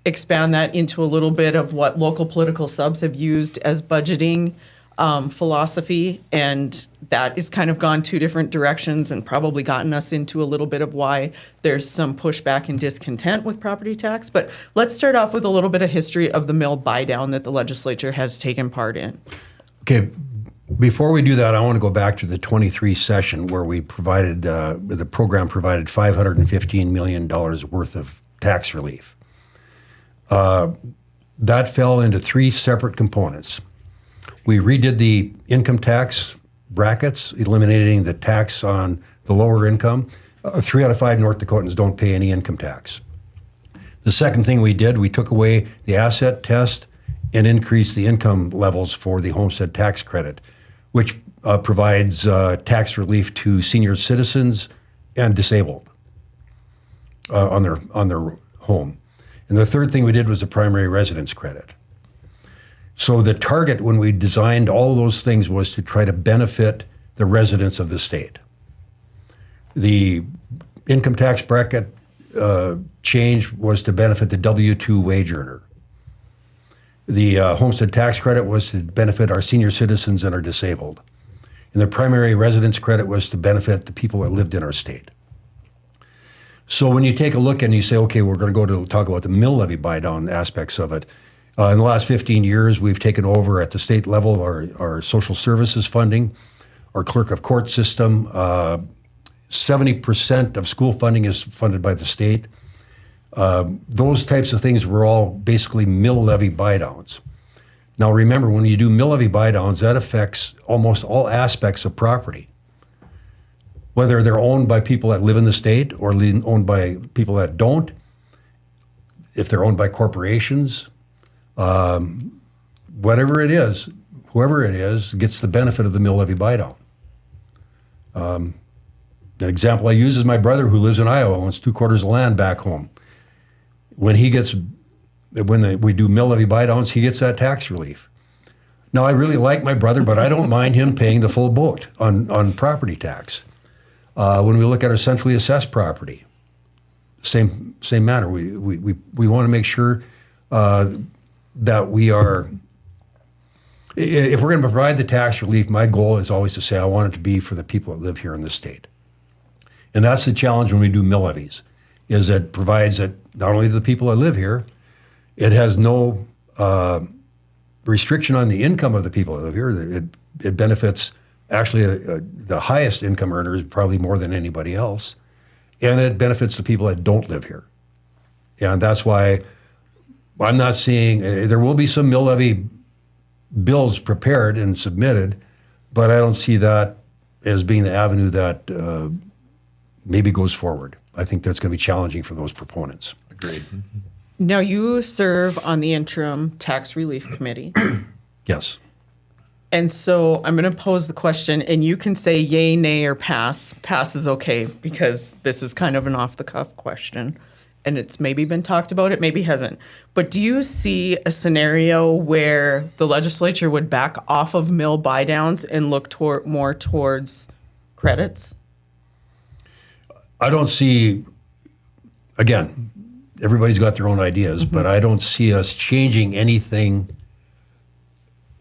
expand that into a little bit of what local political subs have used as budgeting philosophy, and that has kind of gone two different directions and probably gotten us into a little bit of why there's some pushback and discontent with property tax. But let's start off with a little bit of history of the mill buydown that the legislature has taken part in. Okay, before we do that, I want to go back to the 23 session where we provided, the program provided $515 million worth of tax relief. That fell into three separate components. We redid the income tax brackets, eliminating the tax on the lower income. 3 out of 5 North Dakotans don't pay any income tax. The second thing we did, we took away the asset test and increased the income levels for the homestead tax credit, which provides tax relief to senior citizens and disabled on their home. And the third thing we did was the primary residence credit. So the target when we designed all of those things was to try to benefit the residents of the state. The income tax bracket change was to benefit the W-2 wage earner. The homestead tax credit was to benefit our senior citizens and our disabled. And the primary residence credit was to benefit the people that lived in our state. So when you take a look and you say, okay, we're going to go to talk about the mill levy buy-down aspects of it, in the last 15 years, we've taken over at the state level our social services funding, our clerk of court system. 70% of school funding is funded by the state. Those types of things were all basically mill levy buy-downs. Now remember, when you do mill levy buy-downs, that affects almost all aspects of property, whether they're owned by people that live in the state or owned by people that don't, if they're owned by corporations. Whatever it is, whoever it is, gets the benefit of the mill levy buy-down. An example I use is my brother who lives in Iowa, owns 2/4 of land back home. When we do mill levy buy-downs, he gets that tax relief. Now, I really like my brother, but I don't mind him paying the full boat on property tax. When we look at our centrally assessed property, same matter. We want to make sure that we are, if we're going to provide the tax relief, my goal is always to say I want it to be for the people that live here in this state. And that's the challenge when we do mill levies, is it provides it not only to the people that live here, it has no restriction on the income of the people that live here. It benefits actually the highest income earners probably more than anybody else, and it benefits the people that don't live here. And that's why I'm not seeing, there will be some mill levy bills prepared and submitted, but I don't see that as being the avenue that maybe goes forward. I think that's going to be challenging for those proponents. Agreed. Now, you serve on the Interim Tax Relief Committee. Yes. And so I'm going to pose the question, and you can say yay, nay, or pass. Pass is okay, because this is kind of an off-the-cuff question. And it's maybe been talked about, it maybe hasn't. But do you see a scenario where the legislature would back off of mill buy-downs and look more towards credits? I don't see, again, everybody's got their own ideas, but I don't see us changing anything.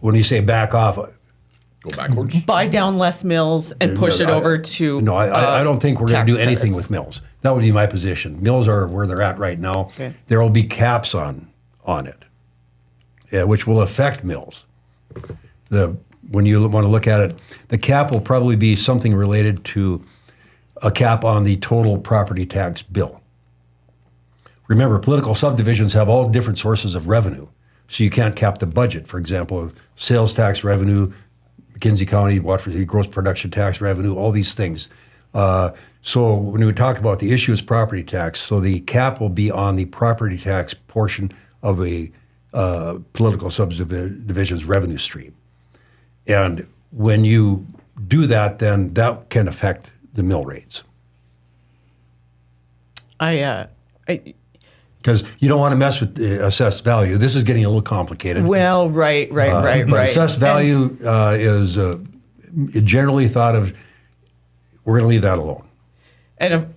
When you say back off, Go backwards. buy down less mills and push it over to. No, I don't think we're going to tax do anything credits. with mills. That would be my position. Mills are where they're at right now. Okay. There will be caps on it, which will affect mills. When you want to look at it, the cap will probably be something related to a cap on the total property tax bill. Remember, political subdivisions have all different sources of revenue, so you can't cap the budget. For example, sales tax revenue, McKenzie County, Watford City, gross production tax revenue, all these things. So when we talk about the issue is property tax, so the cap will be on the property tax portion of a political subdivision's revenue stream. And when you do that, then that can affect the mill rates. Because you don't want to mess with the assessed value. This is getting a little complicated. Well, right. But assessed value is generally thought of, we're going to leave that alone. And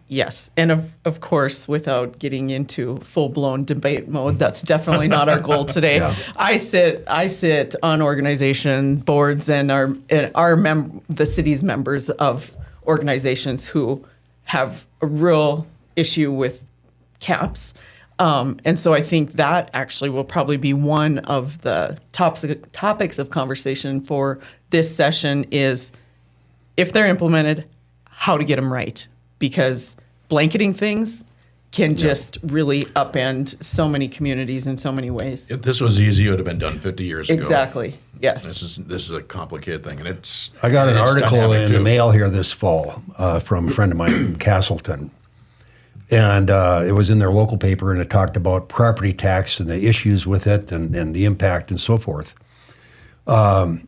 of course, without getting into full-blown debate mode, that's definitely not our goal today. Yeah. I sit on organization boards and the city's members of organizations who have a real issue with caps. And so I think that actually will probably be one of the topics of conversation for this session is, if they're implemented, how to get them right. Because blanketing things can just really upend so many communities in so many ways. If this was easy, it would have been done 50 years ago. Exactly. Yes. This is a complicated thing, and it's. I got an it's article dynamic, in the too. mail here this fall from a friend of mine in Castleton. And it was in their local paper, and it talked about property tax and the issues with it and the impact and so forth. The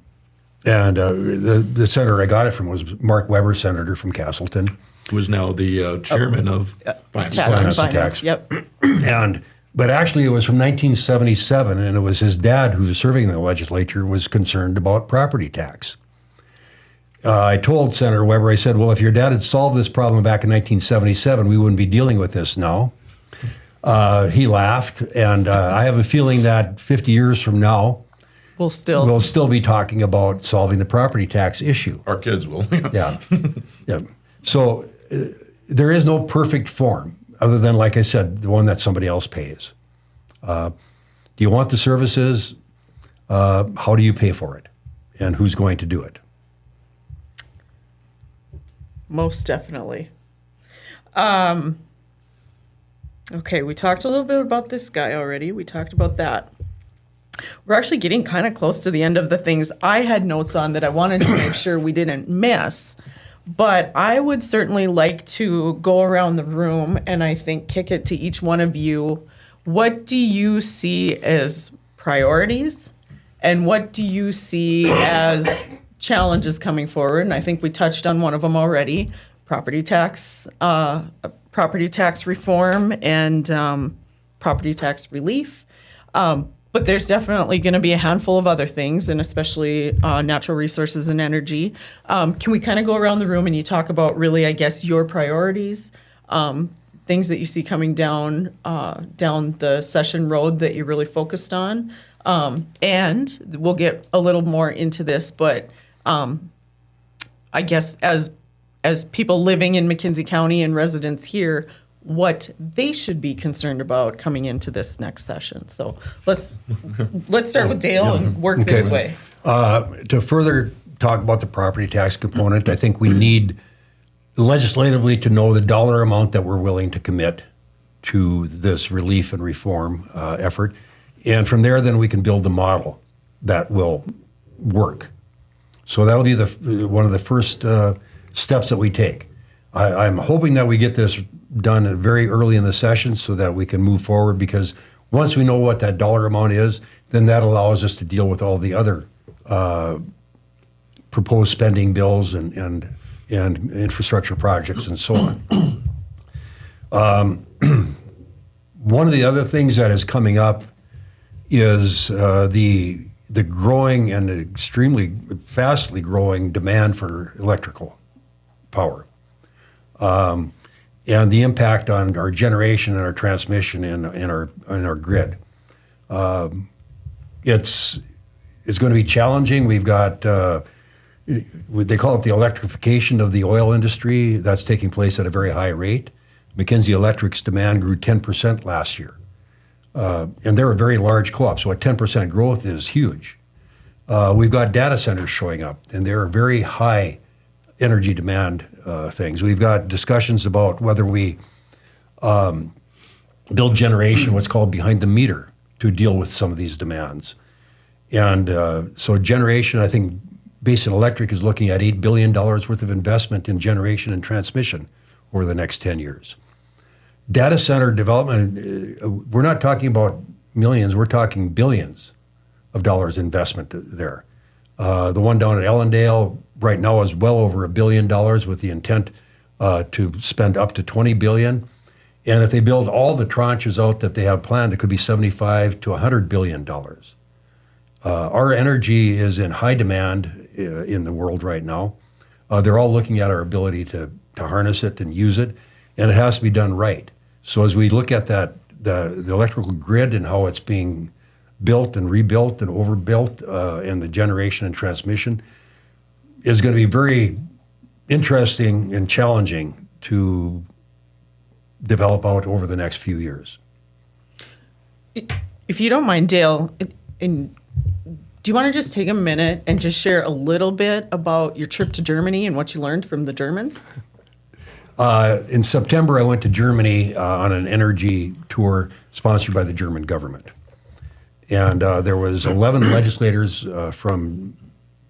senator I got it from was Mark Weber, senator from Castleton. Who is now the chairman of Finance. Tax and Tax. finance. Yep. But actually, it was from 1977, and it was his dad who was serving in the legislature was concerned about property tax. I told Senator Weber, I said, well, if your dad had solved this problem back in 1977, we wouldn't be dealing with this now. He laughed, and I have a feeling that 50 years from now, we'll still be talking about solving the property tax issue. Our kids will. Yeah. So there is no perfect form other than, like I said, the one that somebody else pays. Do you want the services? How do you pay for it? And who's going to do it? Most definitely. Okay, we talked a little bit about this guy already. We talked about that. We're actually getting kind of close to the end of the things I had notes on that I wanted to make sure we didn't miss. But I would certainly like to go around the room and I think kick it to each one of you. What do you see as priorities? And what do you see as challenges coming forward? And I think we touched on one of them already, property tax reform and property tax relief. But there's definitely going to be a handful of other things, and especially natural resources and energy. Can we kind of go around the room and you talk about really, I guess, your priorities, things that you see coming down the session road that you're really focused on? And we'll get a little more into this, but I guess as people living in McKenzie County and residents here, what they should be concerned about coming into this next session. So let's start with Dale and work this way. To further talk about the property tax component, I think we need legislatively to know the dollar amount that we're willing to commit to this relief and reform effort. And from there, then we can build the model that will work. So that'll be one of the first steps that we take. I'm hoping that we get this done very early in the session so that we can move forward, because once we know what that dollar amount is, then that allows us to deal with all the other proposed spending bills and infrastructure projects and so on. One of the other things that is coming up is the growing and extremely fastly growing demand for electrical power. And the impact on our generation and our transmission and our grid. It's going to be challenging. We've got they call it the electrification of the oil industry. That's taking place at a very high rate. McKinsey Electric's demand grew 10% last year. And they're a very large co-op, so a 10% growth is huge. We've got data centers showing up, and they're very high energy demand things. We've got discussions about whether we build generation, what's called behind the meter, to deal with some of these demands. And so generation, I think Basin Electric is looking at $8 billion worth of investment in generation and transmission over the next 10 years. Data center development, we're not talking about millions, we're talking billions of dollars investment there. The one down at Ellendale right now is well over $1 billion with the intent to spend up to $20 billion. And if they build all the tranches out that they have planned, it could be $75 to $100 billion. Our energy is in high demand in the world right now. They're all looking at our ability to harness it and use it, and it has to be done right. So as we look at that, the electrical grid and how it's being built and rebuilt and overbuilt, and the generation and transmission is going to be very interesting and challenging to develop out over the next few years. If you don't mind, Dale, do you want to just take a minute and just share a little bit about your trip to Germany and what you learned from the Germans? In September, I went to Germany on an energy tour sponsored by the German government. And there was 11 legislators from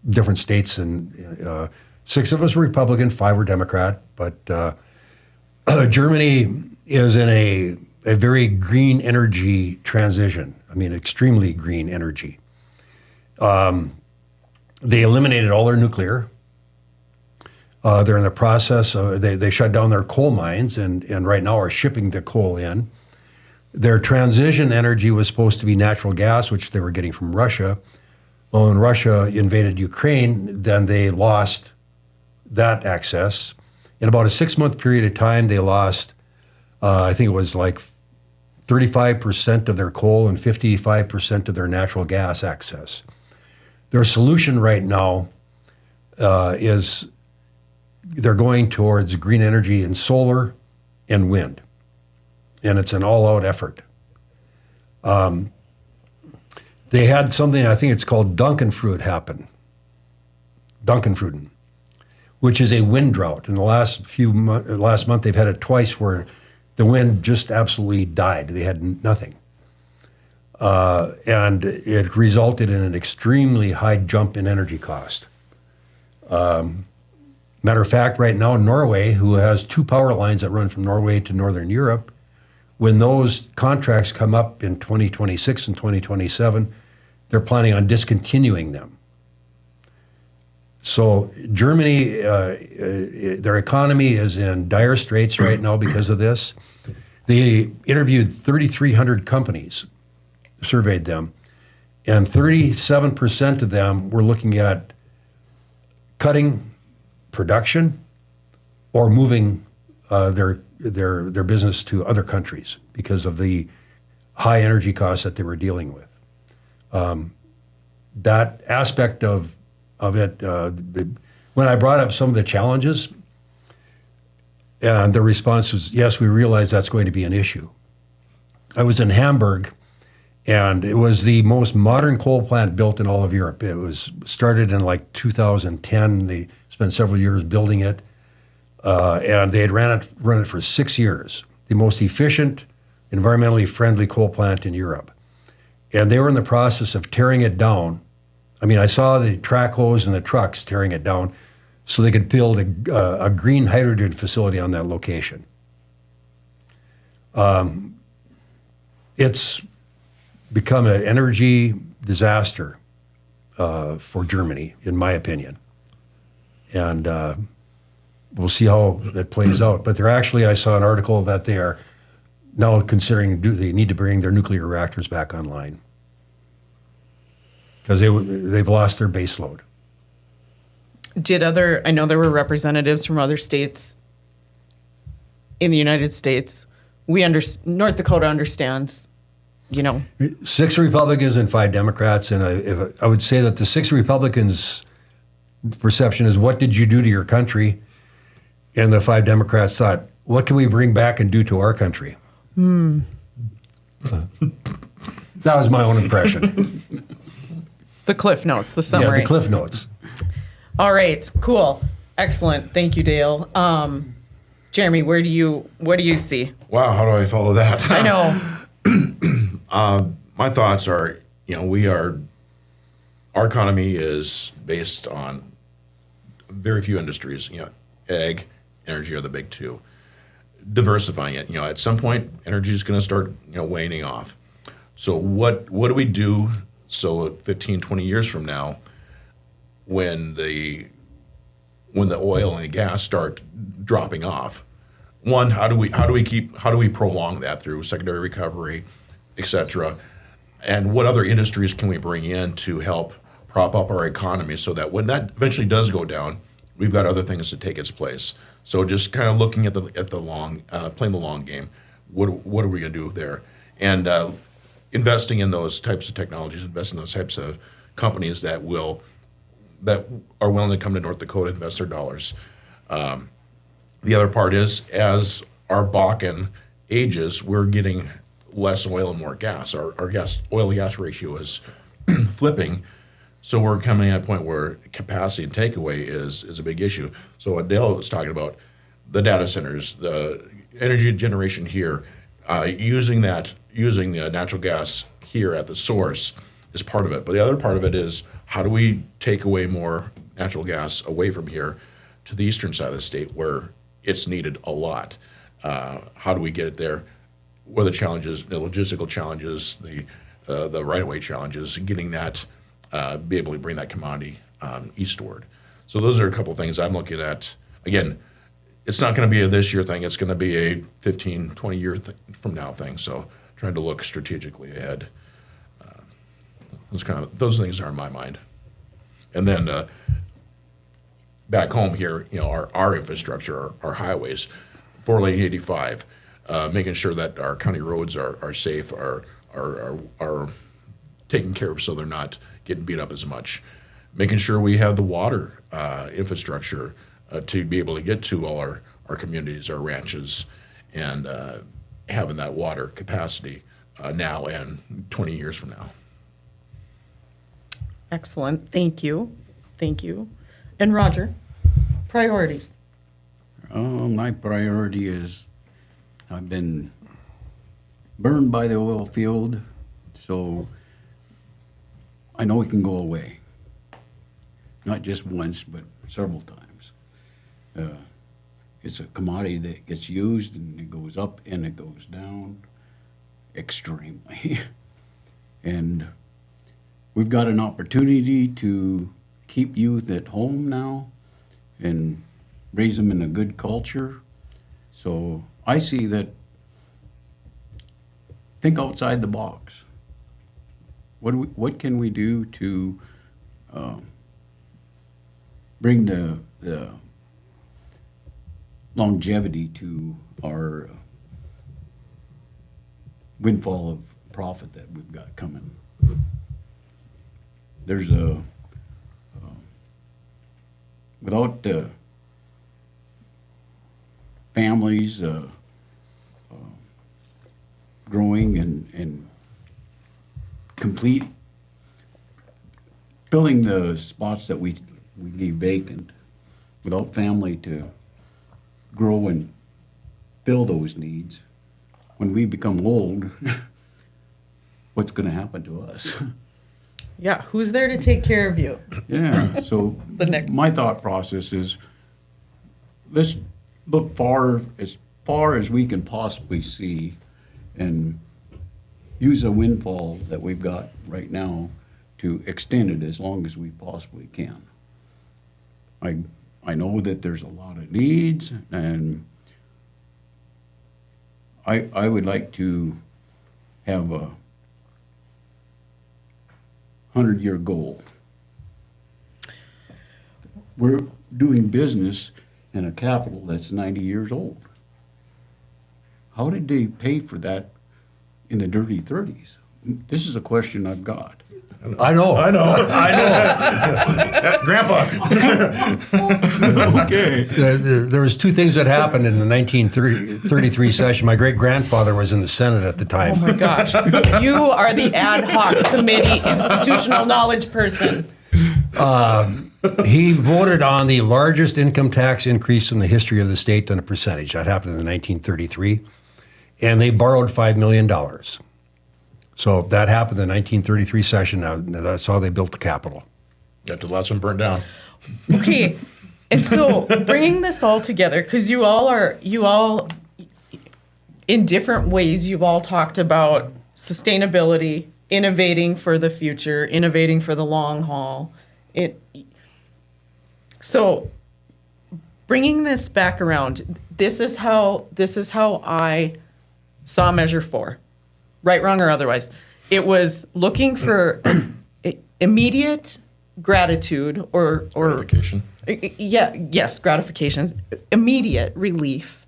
different states, and 6 of us were Republican, 5 were Democrat. But Germany is in a very green energy transition. I mean, extremely green energy. They eliminated all their nuclear. They're in the process of, they shut down their coal mines and right now are shipping the coal in. Their transition energy was supposed to be natural gas, which they were getting from Russia. Well, when Russia invaded Ukraine, then they lost that access. In about a 6-month period of time, they lost, I think it was like 35% of their coal and 55% of their natural gas access. Their solution right now is they're going towards green energy and solar and wind. And it's an all-out effort. They had something, I think it's called Dunkenfruit happen. Dunkenfruten, which is a wind drought. In the last month, they've had it twice where the wind just absolutely died. They had nothing. And it resulted in an extremely high jump in energy cost. Matter of fact, right now, Norway, who has 2 power lines that run from Norway to Northern Europe, when those contracts come up in 2026 and 2027, they're planning on discontinuing them. So Germany, their economy is in dire straits right now because of this. They interviewed 3,300 companies, surveyed them, and 37% of them were looking at cutting production or moving their business to other countries because of the high energy costs that they were dealing with. That aspect of it, when I brought up some of the challenges, and the response was, yes, we realize that's going to be an issue. I was in Hamburg, and it was the most modern coal plant built in all of Europe. It was started in like 2010. They spent several years building it, and they had run it for 6 years. The most efficient, environmentally friendly coal plant in Europe. And they were in the process of tearing it down. I mean, I saw the track hose and the trucks tearing it down so they could build a green hydrogen facility on that location. It's become an energy disaster for Germany, in my opinion. And we'll see how that plays out. But they're actually, I saw an article that they are now considering they need to bring their nuclear reactors back online because they've lost their base load. I know there were representatives from other states in the United States. North Dakota understands, 6 Republicans and 5 Democrats, and I would say that the 6 Republicans perception is, what did you do to your country? And the 5 Democrats thought, what can we bring back and do to our country? That was my own impression. The Cliff Notes, the summary. Yeah, the Cliff Notes. All right, cool. Excellent. Thank you, Dale. Jeremy, what do you see? Wow, how do I follow that? I know. My thoughts are, our economy is based on very few industries. Ag, energy are the big two. Diversifying it. At some point, energy is going to start, waning off. So what do we do so 15, 20 years from now, when the oil and the gas start dropping off? One, how do we prolong that through secondary recovery, et cetera? And what other industries can we bring in to help prop up our economy so that when that eventually does go down, we've got other things to take its place? So just kind of looking at the long, playing the long game. What are we going to do there? And investing in those types of technologies, investing in those types of companies that are willing to come to North Dakota, invest their dollars. The other part is, as our Bakken ages, we're getting less oil and more gas. Our oil to gas ratio is flipping. So we're coming at a point where capacity and takeaway is a big issue. So what Dale was talking about, the data centers, the energy generation here, using the natural gas here at the source is part of it. But the other part of it is, how do we take away more natural gas away from here to the eastern side of the state where it's needed a lot? How do we get it there? What are the challenges, the logistical challenges, the right-of-way challenges, getting that, be able to bring that commodity eastward? So those are a couple of things I'm looking at. Again, it's not going to be a this year thing. It's going to be a 15, 20 year from now thing. So trying to look strategically ahead. Those things are in my mind. And then back home here, our infrastructure, our highways, 4-lane 85, making sure that our county roads are safe, are taken care of so they're not getting beat up as much. Making sure we have the water infrastructure to be able to get to all our communities, our ranches, and having that water capacity now and 20 years from now. Excellent. Thank you. And Roger, priorities. My priority is, I've been burned by the oil field, so I know it can go away. Not just once, but several times. It's a commodity that gets used and it goes up and it goes down extremely. And we've got an opportunity to keep youth at home now and raise them in a good culture. So I see that, think outside the box. What can we do to bring the longevity to our windfall of profit that we've got coming? There's without families growing and complete filling the spots that we leave vacant, without family to grow and fill those needs, when we become old, what's going to happen to us? Yeah, who's there to take care of you? Yeah, so my thought process is, let's look far as we can possibly see and use a windfall that we've got right now to extend it as long as we possibly can. I know that there's a lot of needs, and I would like to have a 100-year goal. We're doing business in a capital that's 90 years old. How did they pay for that in the dirty 30s? this is a question I've got. I know. Grandpa. Okay. There was two things that happened in the 1933 session. My great-grandfather was in the Senate at the time. Oh my gosh. You are the ad hoc committee institutional knowledge person. He voted on the largest income tax increase in the history of the state on a percentage. That happened in 1933. And they borrowed $5 million. So that happened in the 1933 session. Now, that's how they built the Capitol. Got the last one burnt down. Okay. And so bringing this all together, because you all, in different ways, you've all talked about sustainability, innovating for the future, innovating for the long haul. So bringing this back around, this is how I saw Measure 4, right, wrong, or otherwise. It was looking for immediate gratitude or Gratification. gratifications, immediate relief.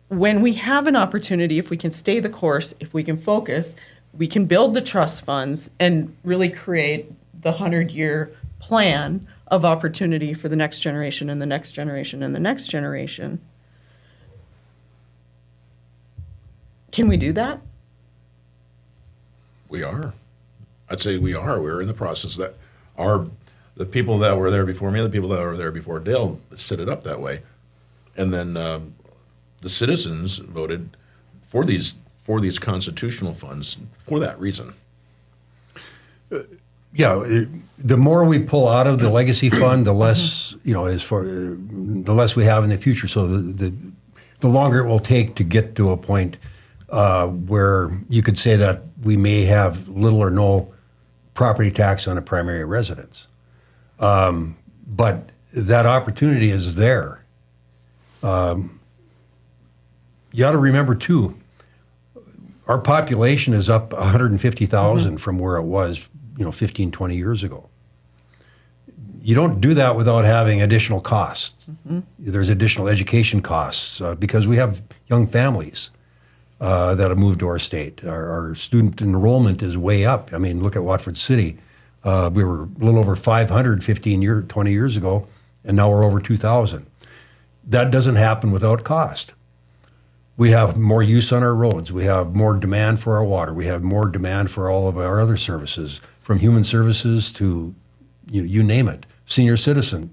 When we have an opportunity, if we can stay the course, if we can focus, we can build the trust funds and really create the 100-year plan of opportunity for the next generation and the next generation and the next generation. Can we do that? We are. I'd say we are. We're in the process that the people that were there before me, the people that were there before Dale set it up that way. And then the citizens voted for these constitutional funds for that reason. The more we pull out of the legacy fund, the less, the less we have in the future. So the longer it will take to get to a point where you could say that we may have little or no property tax on a primary residence. But that opportunity is there. You ought to remember, too, our population is up 150,000 from where it was 15, 20 years ago. You don't do that without having additional costs. There's additional education costs because we have young families that have moved to our state. Our student enrollment is way up. I mean, look at Watford City. We were a little over 500 20 years ago, and now we're over 2,000. That doesn't happen without cost. We have more use on our roads. We have more demand for our water. We have more demand for all of our other services, from human services to you name it, senior citizen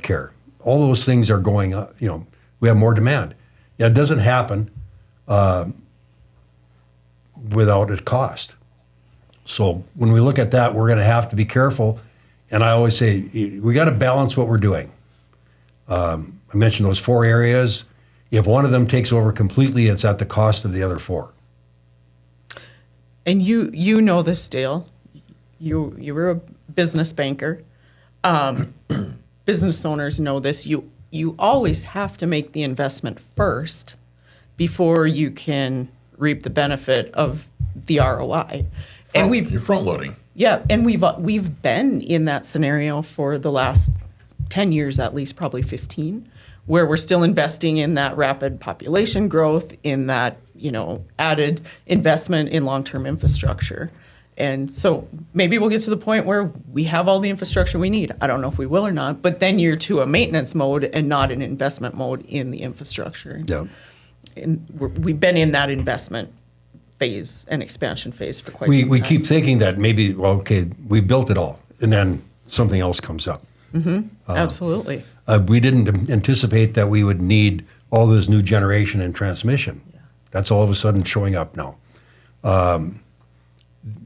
care. All those things are going up. We have more demand. It doesn't happen without a cost. So when we look at that, we're going to have to be careful. And I always say we got to balance what we're doing. I mentioned those 4 areas. If one of them takes over completely, it's at the cost of the other 4. And you know this, Dale. You were a business banker. Business owners know this. You always have to make the investment first before you can reap the benefit of the ROI. And you're front loading. Yeah, and we've been in that scenario for the last 10 years, at least, probably 15, where we're still investing in that rapid population growth, in that added investment in long-term infrastructure. And so maybe we'll get to the point where we have all the infrastructure we need. I don't know if we will or not, but then you're to a maintenance mode and not an investment mode in the infrastructure. Yeah. And we've been in that investment phase and expansion phase for quite some time. We keep thinking that maybe, we built it all, and then something else comes up. Absolutely. We didn't anticipate that we would need all this new generation and transmission. Yeah. That's all of a sudden showing up now.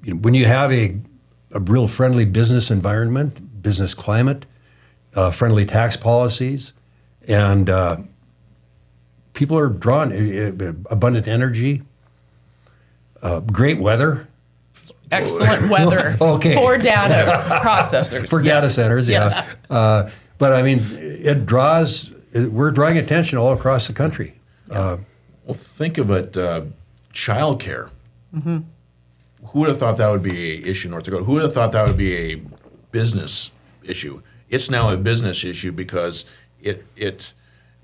When you have a real friendly business environment, business climate, friendly tax policies, and people are drawn, abundant energy, great weather. Excellent weather for data processors. For data centers, yes. But I mean, we're drawing attention all across the country. Well, think of it, childcare. Who would have thought that would be an issue in North Dakota? Who would have thought that would be a business issue? It's now a business issue because it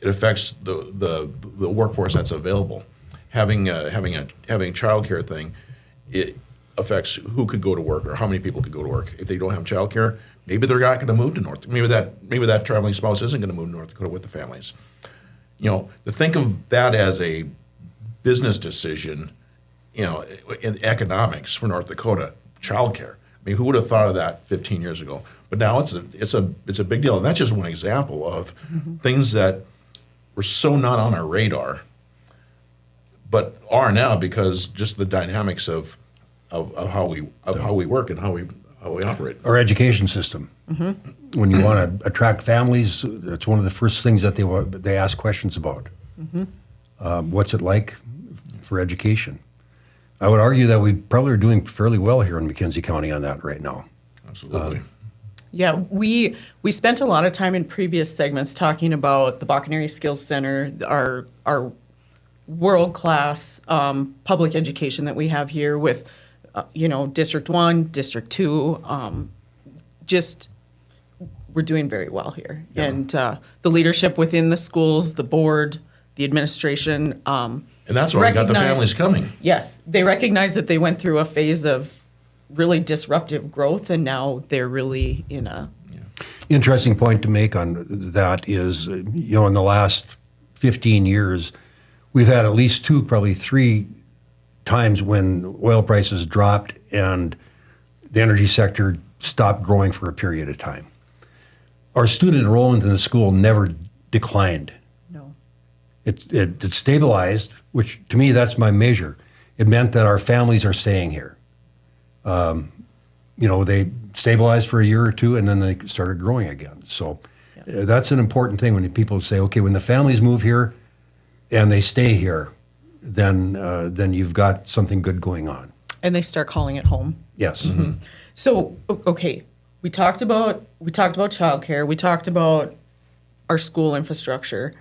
affects the workforce that's available. Having a childcare thing, affects who could go to work or how many people could go to work. If they don't have childcare, maybe they're not going to move to North. Maybe that traveling spouse isn't going to move to North Dakota with the families. To think of that as a business decision, in economics for North Dakota, childcare. I mean, who would have thought of that 15 years ago? But now it's a big deal, and that's just one example of things that were so not on our radar, but are now because just the dynamics of how we work and how we operate. Our education system. When you want to attract families, that's one of the first things that they ask questions about. What's it like for education? I would argue that we probably are doing fairly well here in McKenzie County on that right now. Absolutely. Yeah, we spent a lot of time in previous segments talking about the Buccaneer Skills Center, our world-class public education that we have here with, District 1, District 2. We're doing very well here. Yeah. And the leadership within the schools, the board, the administration. And that's why we got the families coming. Yes, they recognize that they went through a phase of really disruptive growth, and now they're really in a... Interesting point to make on that is, in the last 15 years, we've had at least 2, probably 3 times when oil prices dropped and the energy sector stopped growing for a period of time. Our student enrollment in the school never declined. No. It stabilized, which to me, that's my measure. It meant that our families are staying here. They stabilized for a year or 2 and then they started growing again. So that's an important thing when people say, okay, when the families move here and they stay here, then you've got something good going on. And they start calling it home. Yes. Mm-hmm. So, okay, we talked about childcare. We talked about our school infrastructure.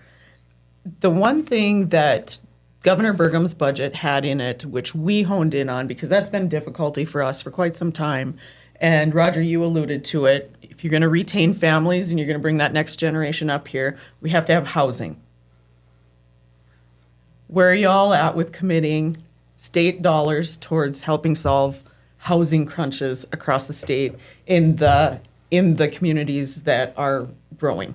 The one thing that Governor Burgum's budget had in it, which we honed in on because that's been a difficulty for us for quite some time. And Roger, you alluded to it. If you're going to retain families and you're going to bring that next generation up here, we have to have housing. Where are y'all at with committing state dollars towards helping solve housing crunches across the state in the communities that are growing?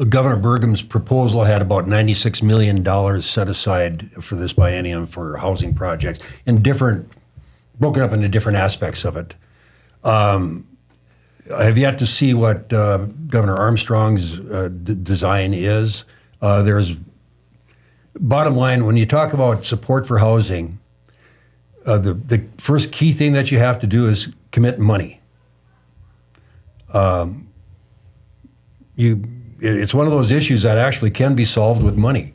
Governor Burgum's proposal had about $96 million set aside for this biennium for housing projects and broken up into different aspects of it. I have yet to see what Governor Armstrong's design is. Bottom line, when you talk about support for housing, the first key thing that you have to do is commit money. It's one of those issues that actually can be solved with money.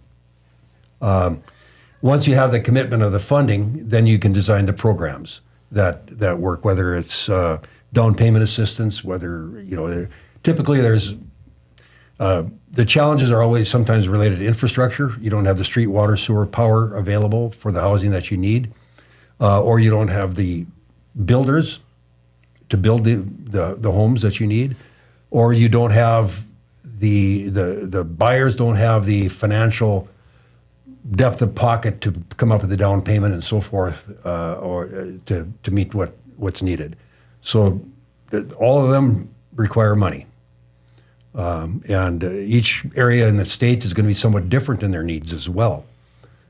Once you have the commitment of the funding, then you can design the programs that work, whether it's down payment assistance, typically there's, the challenges are always sometimes related to infrastructure. You don't have the street, water, sewer, power available for the housing that you need, or you don't have the builders to build the homes that you need, or you don't have the buyers don't have the financial depth of pocket to come up with the down payment and so forth, or to meet what's needed. So all of them require money. And each area in the state is going to be somewhat different in their needs as well.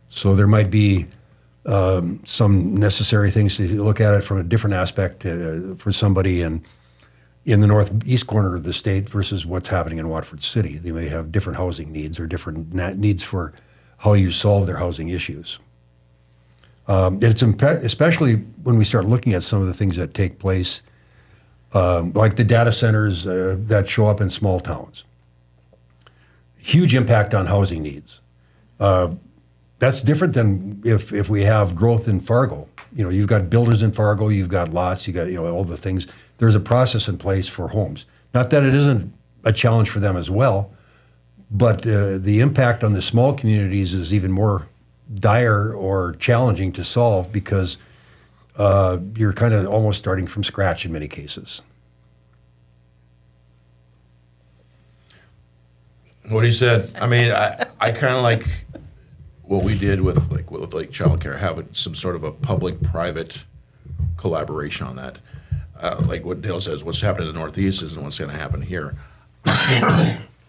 So there might be some necessary things to look at it from a different aspect for somebody in the northeast corner of the state versus what's happening in Watford City. They may have different housing needs or different needs for how you solve their housing issues. It's especially when we start looking at some of the things that take place, like the data centers that show up in small towns. Huge impact on housing needs. That's different than if we have growth in Fargo. You've got builders in Fargo, you've got lots, you got all the things. There's a process in place for homes. Not that it isn't a challenge for them as well, but the impact on the small communities is even more dire or challenging to solve because you're kind of almost starting from scratch in many cases. What he said. I mean, I kind of like what we did with like childcare, have some sort of a public-private collaboration on that. Like what Dale says, what's happening in the Northeast isn't what's going to happen here.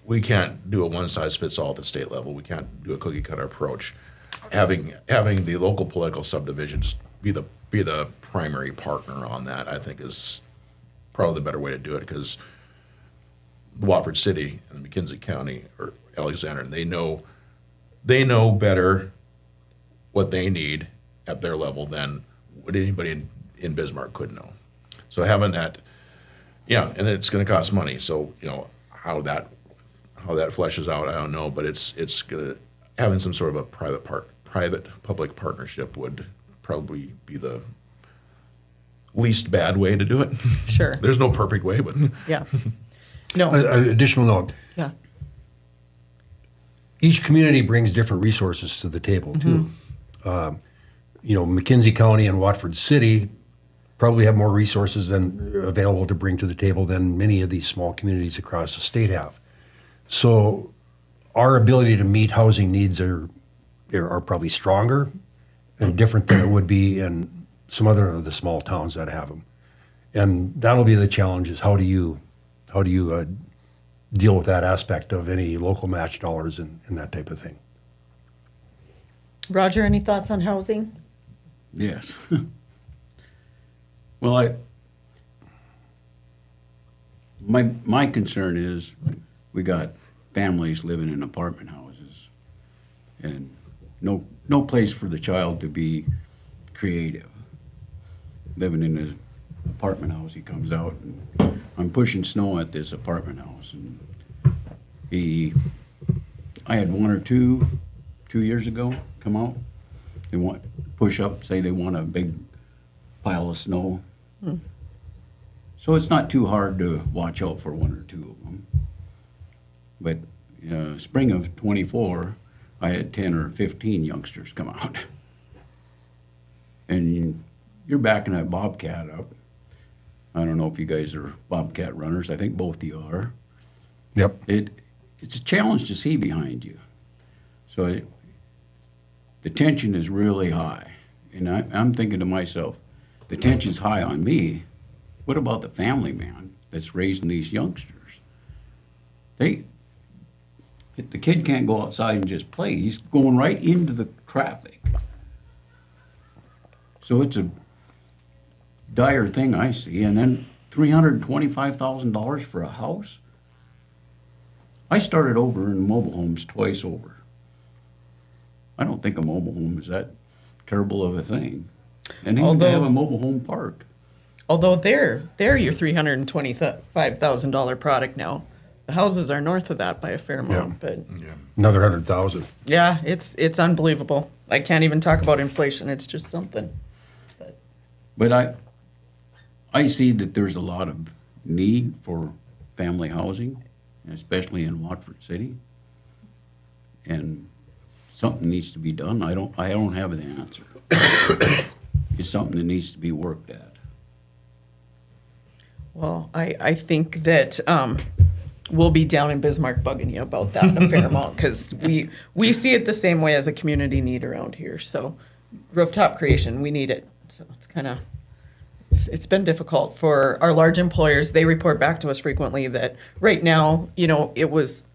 We can't do a one-size-fits-all at the state level. We can't do a cookie-cutter approach. Having the local political subdivisions be the primary partner on that, I think, is probably the better way to do it, because Watford City and McKenzie County or Alexander, they know better what they need at their level than what anybody in Bismarck could know. So having that, yeah, and it's going to cost money. So how that fleshes out, I don't know, but it's gonna, having some sort of a private public partnership would probably be the least bad way to do it. Sure. There's no perfect way, but Yeah. No. Additional note. Yeah. Each community brings different resources to the table too. McKenzie County and Watford City probably have more resources available to bring to the table than many of these small communities across the state have. So our ability to meet housing needs are probably stronger and different than it would be in some other of the small towns that have them. And that'll be the challenge, is how do you deal with that aspect of any local match dollars and that type of thing. Roger, any thoughts on housing? Yes. Well, my concern is we got families living in apartment houses and no place for the child to be creative. Living in an apartment house, he comes out and I'm pushing snow at this apartment house, and I had one or two years ago come out. They push up, say they want a big pile of snow. So it's not too hard to watch out for one or two of them. But spring of 24, I had 10 or 15 youngsters come out. And you're backing that Bobcat up. I don't know if you guys are Bobcat runners. I think both of you are. Yep. It's a challenge to see behind you. So the tension is really high. And I'm thinking to myself, the tension's high on me. What about the family man that's raising these youngsters? The kid can't go outside and just play. He's going right into the traffic. So it's a dire thing I see. And then $325,000 for a house? I started over in mobile homes twice over. I don't think a mobile home is that terrible of a thing. And even to have a mobile home park. Although they're your $325,000 product now. The houses are north of that by a fair amount, but Another 100,000. yeah, it's unbelievable. I can't even talk about inflation. It's just something. But I see that there's a lot of need for family housing, especially in Watford City, and something needs to be done. I don't have the answer. It's something that needs to be worked at. Well, I think that we'll be down in Bismarck bugging you about that a fair amount, because we see it the same way as a community need around here. So rooftop creation, we need it. So it's kind of, it's been difficult for our large employers. They report back to us frequently that right now, it was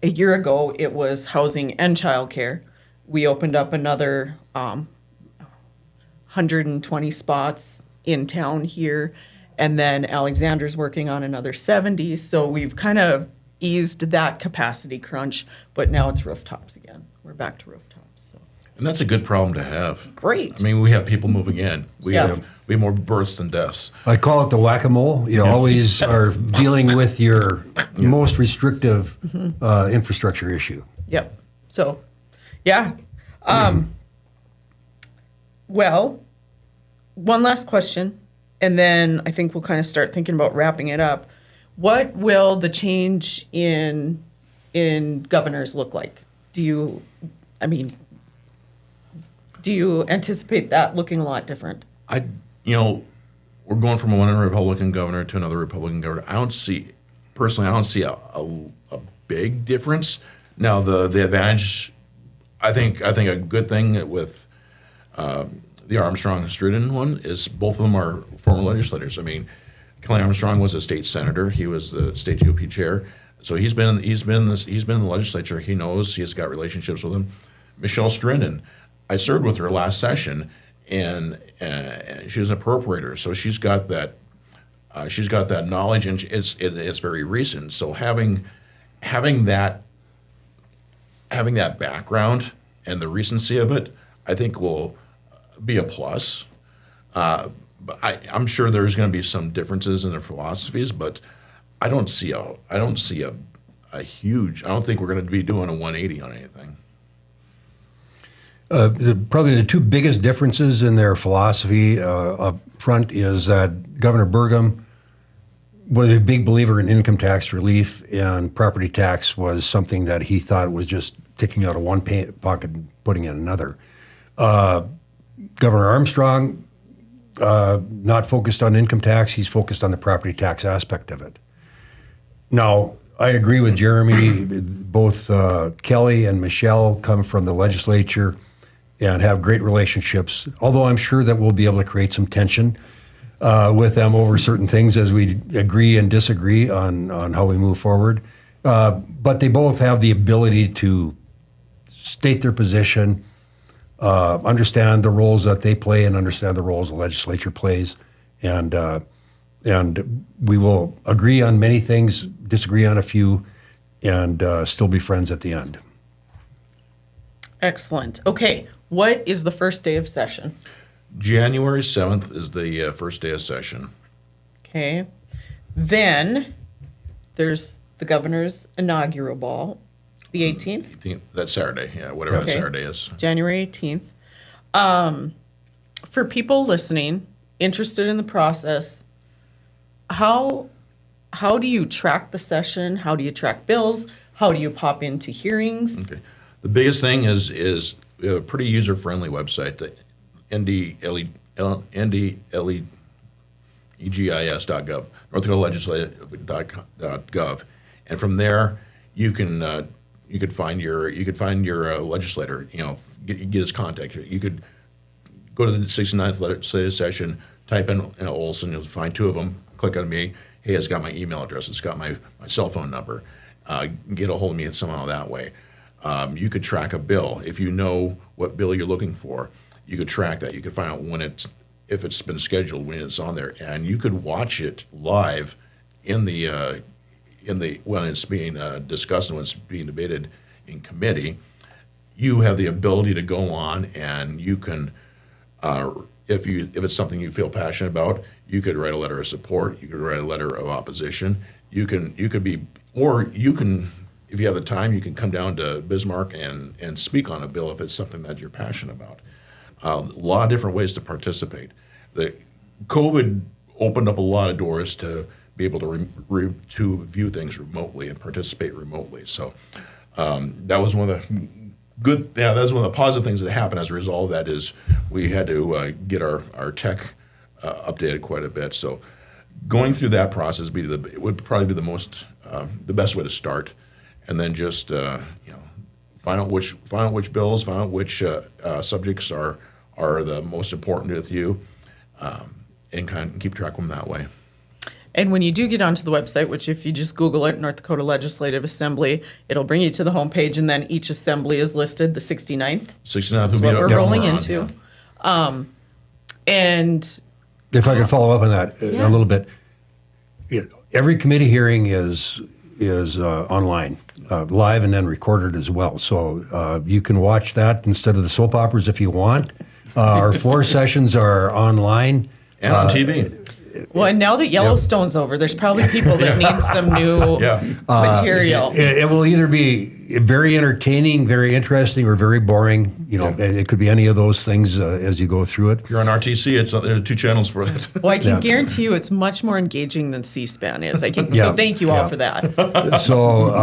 a year ago, it was housing and childcare. We opened up another 120 spots in town here. And then Alexander's working on another 70. So we've kind of eased that capacity crunch, but now it's rooftops again. We're back to rooftops. So. And that's a good problem to have. Great. I mean, we have people moving in. We have more births than deaths. I call it the whack-a-mole. You always are dealing with your most restrictive infrastructure issue. Yep. So, yeah. Well, one last question, and then I think we'll kind of start thinking about wrapping it up. What will the change in governors look like? Do you anticipate that looking a lot different? We're going from one Republican governor to another Republican governor. I don't see a big difference. Now, the advantage I think a good thing with the Armstrong-Struden one is both of them are former legislators. I mean, Kelly Armstrong was a state senator. He was the state GOP chair. So he's been in the legislature. He knows. He's got relationships with them. Michelle Strinden, I served with her last session, and she was an appropriator. So she's got that knowledge, and it's very recent. So having that background and the recency of it, I think will be a plus. But I'm sure there's going to be some differences in their philosophies, but I don't see a huge. I don't think we're going to be doing a 180 on anything. Probably the two biggest differences in their philosophy up front is that Governor Burgum was a big believer in income tax relief, and property tax was something that he thought was just taking out of one pocket and putting in another. Governor Armstrong, not focused on income tax, he's focused on the property tax aspect of it. Now, I agree with Jeremy. Both Kelly and Michelle come from the legislature and have great relationships, although I'm sure that we'll be able to create some tension with them over certain things as we agree and disagree on how we move forward. But they both have the ability to state their position, understand the roles that they play, and understand the roles the legislature plays. And we will agree on many things, disagree on a few, and still be friends at the end. Excellent. Okay, what is the first day of session? January 7th is the first day of session. Okay. Then there's the governor's inaugural ball, the 18th? That's Saturday, yeah, whatever that Saturday is. January 18th. For people listening, interested in the process, how do you track the session? How do you track bills? How do you pop into hearings? Okay. The biggest thing is a pretty user-friendly website, the ndlegis.gov, North Dakota Legislative.gov, and from there you could find your legislator. Get his contact. You could go to the 69th Legislative Session, type in Olson, you'll find two of them. Click on me. Hey, it's got my email address. It's got my cell phone number. Get a hold of me somehow that way. You could track a bill. If you know what bill you're looking for, you could track that. You could find out if it's been scheduled, when it's on there, and you could watch it live when it's being discussed and when it's being debated in committee. You have the ability to go on, and you can, if it's something you feel passionate about, you could write a letter of support. You could write a letter of opposition. If you have the time, you can come down to Bismarck and speak on a bill if it's something that you're passionate about. A lot of different ways to participate. The COVID opened up a lot of doors to be able to view things remotely and participate remotely. So that was one of the positive things that happened as a result of that. Is we had to get our tech updated quite a bit. So going through that process would probably be the best way to start. And then just find out which bills, find out which subjects are the most important to you, and kind of keep track of them that way. And when you do get onto the website, which if you just Google it, North Dakota Legislative Assembly, it'll bring you to the homepage, and then each assembly is listed, the 69th. 69th That's what we're rolling into. Yeah. And if I could follow up on that a little bit, every committee hearing is online, live and then recorded as well. So you can watch that instead of the soap operas if you want. Our floor sessions are online. And on TV. Well, and now that Yellowstone's over, there's probably people that need some new material. It will either be very entertaining, very interesting, or very boring. It could be any of those things as you go through it. If you're on RTC, there are two channels for it. Well, I can guarantee you it's much more engaging than C-SPAN is. So thank you all for that. So,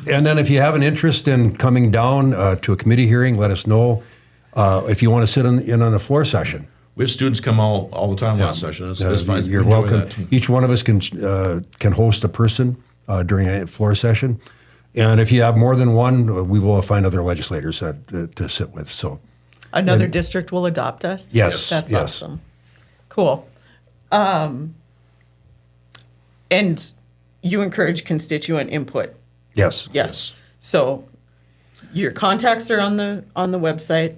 and then if you have an interest in coming down to a committee hearing, let us know. If you want to sit in on a floor session. We have students come all the time last session. It's fine. You're welcome. Each one of us can host a person during a floor session, And if you have more than one, we will find other legislators to sit with. So, Another district will adopt us? Yes, That's yes. awesome. Cool. And you encourage constituent input? yes. Yes. So your contacts are on the website.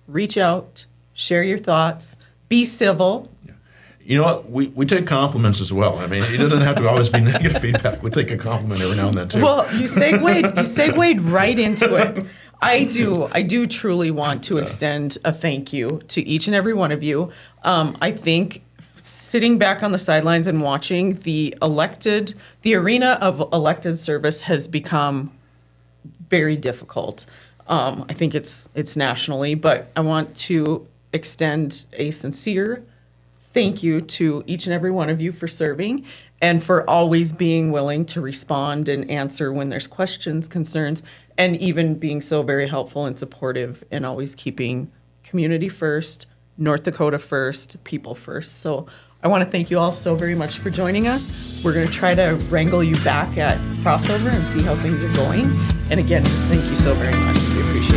Reach out, share your thoughts, be civil. You know what? We take compliments as well. I mean, it doesn't have to always be negative feedback. We take a compliment every now and then too. Well, you segued right into it. I do truly want to extend a thank you to each and every one of you. I think sitting back on the sidelines and watching the arena of elected service has become very difficult. I think it's nationally, but I want to extend a sincere thank you to each and every one of you for serving and for always being willing to respond and answer when there's questions, concerns, and even being so very helpful and supportive and always keeping community first, North Dakota first, people first. So I want to thank you all so very much for joining us. We're going to try to wrangle you back at crossover and see how things are going. And again, just thank you so very much. We appreciate it.